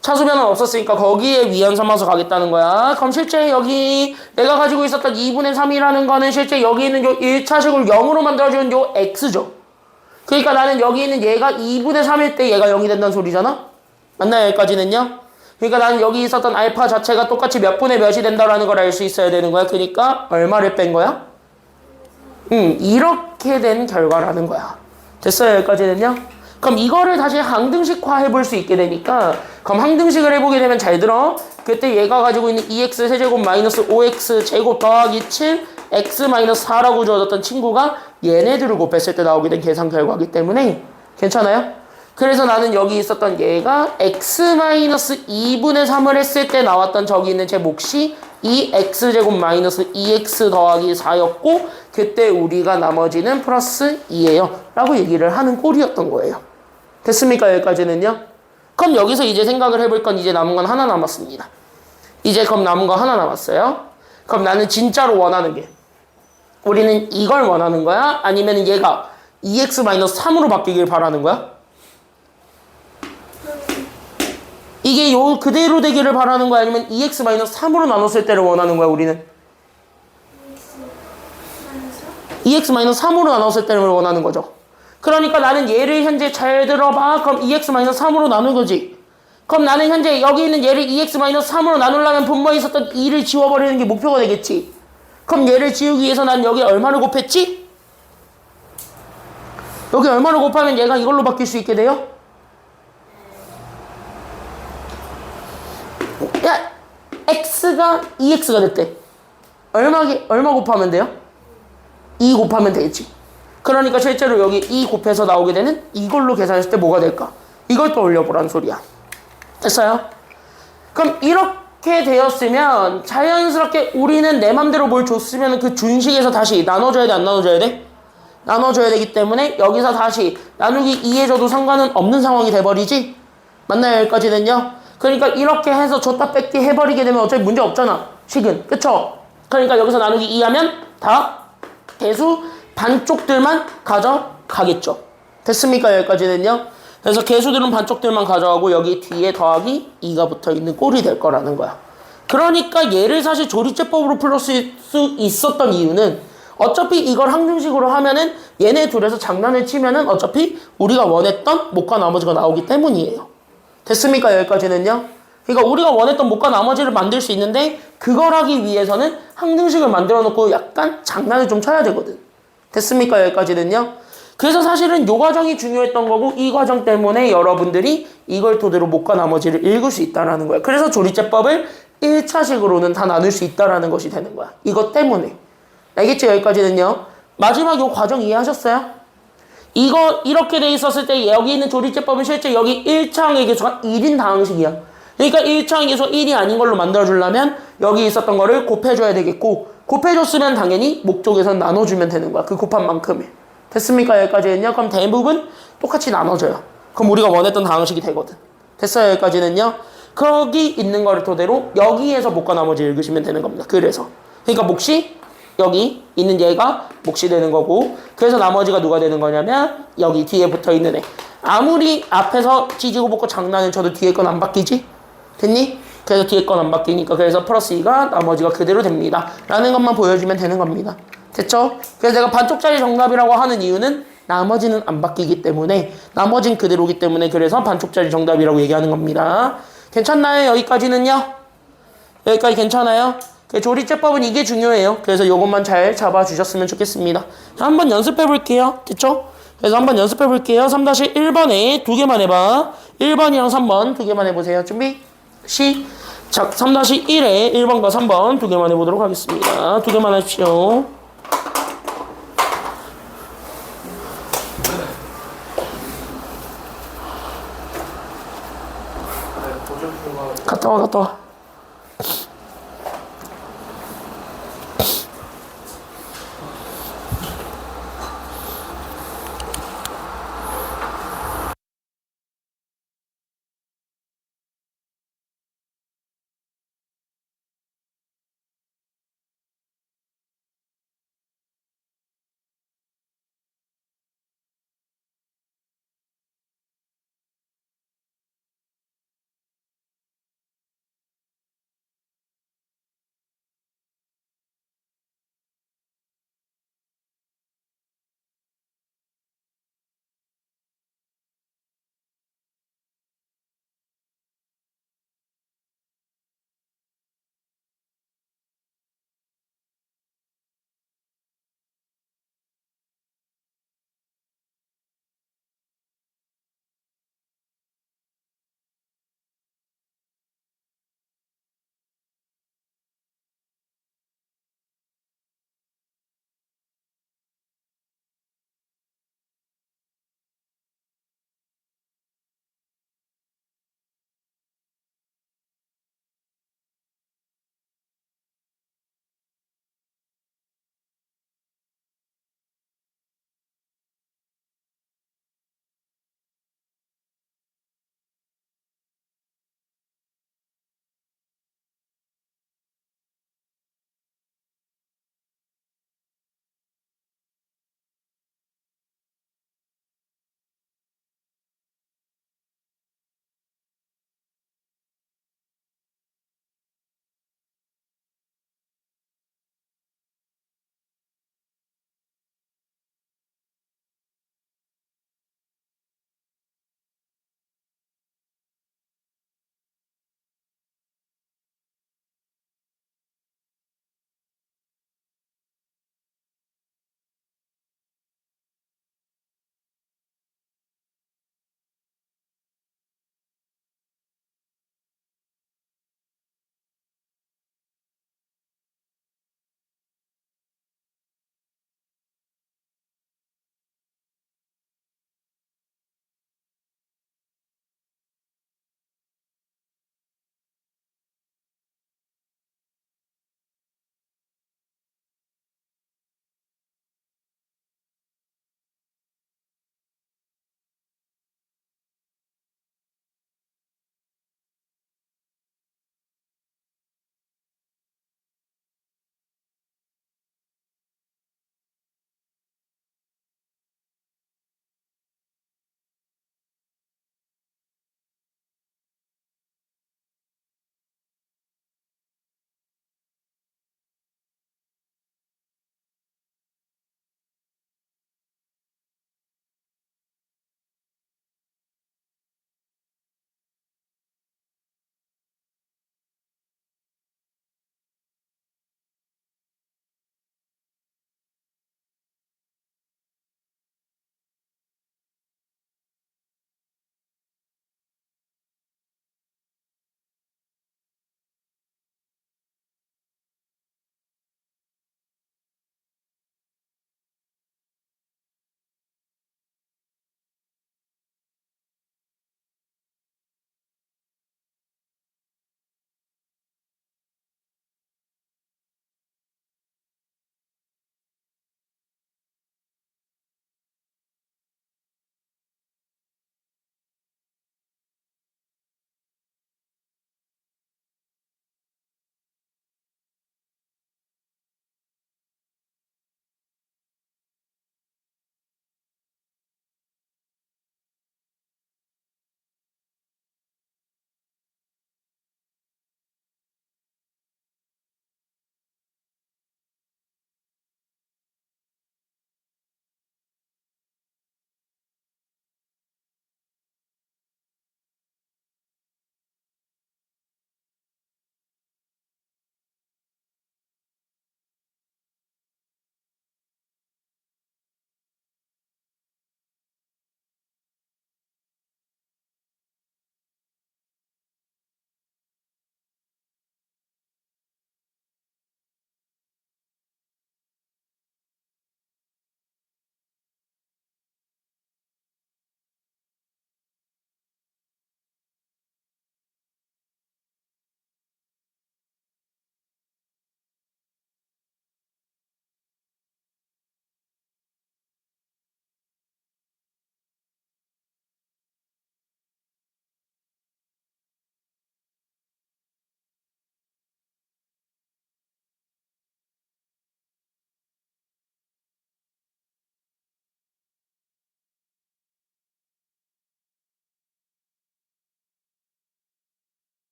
S1: 차수 변화는 없었으니까 거기에 위안 삼아서 가겠다는 거야. 그럼 실제 여기 내가 가지고 있었던 2분의 3이라는 거는 실제 여기 있는 요 1차식을 0으로 만들어주는 요 x죠. 그러니까 나는 여기 있는 얘가 2분의 3일 때 얘가 0이 된다는 소리잖아? 맞나요? 여기까지는요? 그러니까 나는 여기 있었던 알파 자체가 똑같이 몇 분의 몇이 된다라는 걸 알 수 있어야 되는 거야. 그러니까 얼마를 뺀 거야? 이렇게 된 결과라는 거야. 됐어요? 여기까지는요? 그럼 이거를 다시 항등식화 해볼 수 있게 되니까 그럼 항등식을 해보게 되면 잘 들어. 그때 얘가 가지고 있는 2x 세제곱 마이너스 5x 제곱 더하기 7 x 마이너스 4라고 주어졌던 친구가 얘네들을 곱했을 때 나오게 된 계산 결과이기 때문에 괜찮아요? 그래서 나는 여기 있었던 얘가 x 마이너스 2분의 3을 했을 때 나왔던 저기 있는 제 몫이 2x제곱 마이너스 2x 더하기 4였고 그때 우리가 나머지는 플러스 2예요 라고 얘기를 하는 꼴이었던 거예요. 됐습니까? 여기까지는요? 그럼 여기서 이제 생각을 해볼 건 이제 남은 건 하나 남았습니다. 이제 그럼 남은 거 하나 남았어요. 그럼 나는 진짜로 원하는 게 우리는 이걸 원하는 거야? 아니면 얘가 2x-3으로 바뀌길 바라는 거야? 이게 요 그대로 되기를 바라는 거야? 아니면 2x-3으로 나눴을 때를 원하는 거야, 우리는? (2x-3으로) 나눴을 때를 원하는 거죠. 그러니까 나는 얘를 현재 잘 들어봐. 그럼 2x-3으로 나눈 거지. 그럼 나는 현재 여기 있는 얘를 2x-3으로 나누려면 분모에 있었던 2를 지워버리는 게 목표가 되겠지. 그럼 얘를 지우기 위해서 난 여기 얼마를 곱했지? 여기 얼마를 곱하면 얘가 이걸로 바뀔 수 있게 돼요? 야, x가 2x가 됐대. 얼마 곱하면 돼요? 2 곱하면 되겠지. 그러니까 실제로 여기 2 곱해서 나오게 되는 이걸로 계산했을 때 뭐가 될까? 이걸 또 올려보란 소리야. 됐어요? 그럼 이렇게 되었으면 자연스럽게 우리는 내 맘대로 뭘 줬으면 그 준식에서 다시 나눠줘야 돼, 안 나눠줘야 돼? 나눠줘야 되기 때문에 여기서 다시 나누기 2 해줘도 상관은 없는 상황이 돼버리지? 맞나요? 여기까지는요? 그러니까 이렇게 해서 줬다 뺏기 해버리게 되면 어차피 문제 없잖아, 식은. 그쵸? 그러니까 여기서 나누기 2 하면 다 개수 반쪽들만 가져가겠죠. 됐습니까? 여기까지는요? 그래서 개수들은 반쪽들만 가져가고 여기 뒤에 더하기 2가 붙어있는 꼴이 될 거라는 거야. 그러니까 얘를 사실 조리제법으로 풀 수 있었던 이유는 어차피 이걸 항등식으로 하면은 얘네 둘에서 장난을 치면은 어차피 우리가 원했던 못과 나머지가 나오기 때문이에요. 됐습니까? 여기까지는요? 그러니까 우리가 원했던 못과 나머지를 만들 수 있는데 그걸 하기 위해서는 항등식을 만들어 놓고 약간 장난을 좀 쳐야 되거든. 됐습니까? 여기까지는요? 그래서 사실은 이 과정이 중요했던 거고 이 과정 때문에 여러분들이 이걸 토대로 못과 나머지를 읽을 수 있다는 거야. 그래서 조리제법을 1차식으로는 다 나눌 수 있다는 것이 되는 거야. 이것 때문에. 알겠죠? 여기까지는요? 마지막 이 과정 이해하셨어요? 이거 이렇게 돼 있었을 때 여기 있는 조리제법은 실제 여기 1차항의 개수가 1인 다항식이야. 그러니까 1차항의 개수가 1이 아닌 걸로 만들어주려면 여기 있었던 거를 곱해줘야 되겠고 곱해줬으면 당연히 목적에서 나눠주면 되는 거야. 그 곱한 만큼을. 됐습니까? 여기까지는요? 그럼 대부분 똑같이 나눠줘요. 그럼 우리가 원했던 다항식이 되거든. 됐어요? 여기까지는요? 거기 있는 거를 토대로 여기에서 못과 나머지 읽으시면 되는 겁니다. 그래서 그러니까 몫이 여기 있는 얘가 몫이 되는 거고 그래서 나머지가 누가 되는 거냐면 여기 뒤에 붙어있는 애. 아무리 앞에서 찢고 볶고 장난을 쳐도 뒤에 건 안 바뀌지? 됐니? 그래서 뒤에 건 안 바뀌니까 그래서 플러스 2가 나머지가 그대로 됩니다. 라는 것만 보여주면 되는 겁니다. 됐죠? 그래서 내가 반쪽짜리 정답이라고 하는 이유는 나머지는 안 바뀌기 때문에 나머지는 그대로기 때문에 그래서 반쪽짜리 정답이라고 얘기하는 겁니다. 괜찮나요? 여기까지는요? 여기까지 괜찮아요? 조리제법은 이게 중요해요. 그래서 요것만 잘 잡아주셨으면 좋겠습니다. 한번 연습해 볼게요. 됐죠? 그래서 한번 연습해 볼게요. 3-1번에 두 개만 해봐. 1번이랑 3번 두 개만 해보세요. 준비? 시작. 3-1에 1번과 3번 두 개만 해보도록 하겠습니다. 두 개만 하십시오. 갔다 와.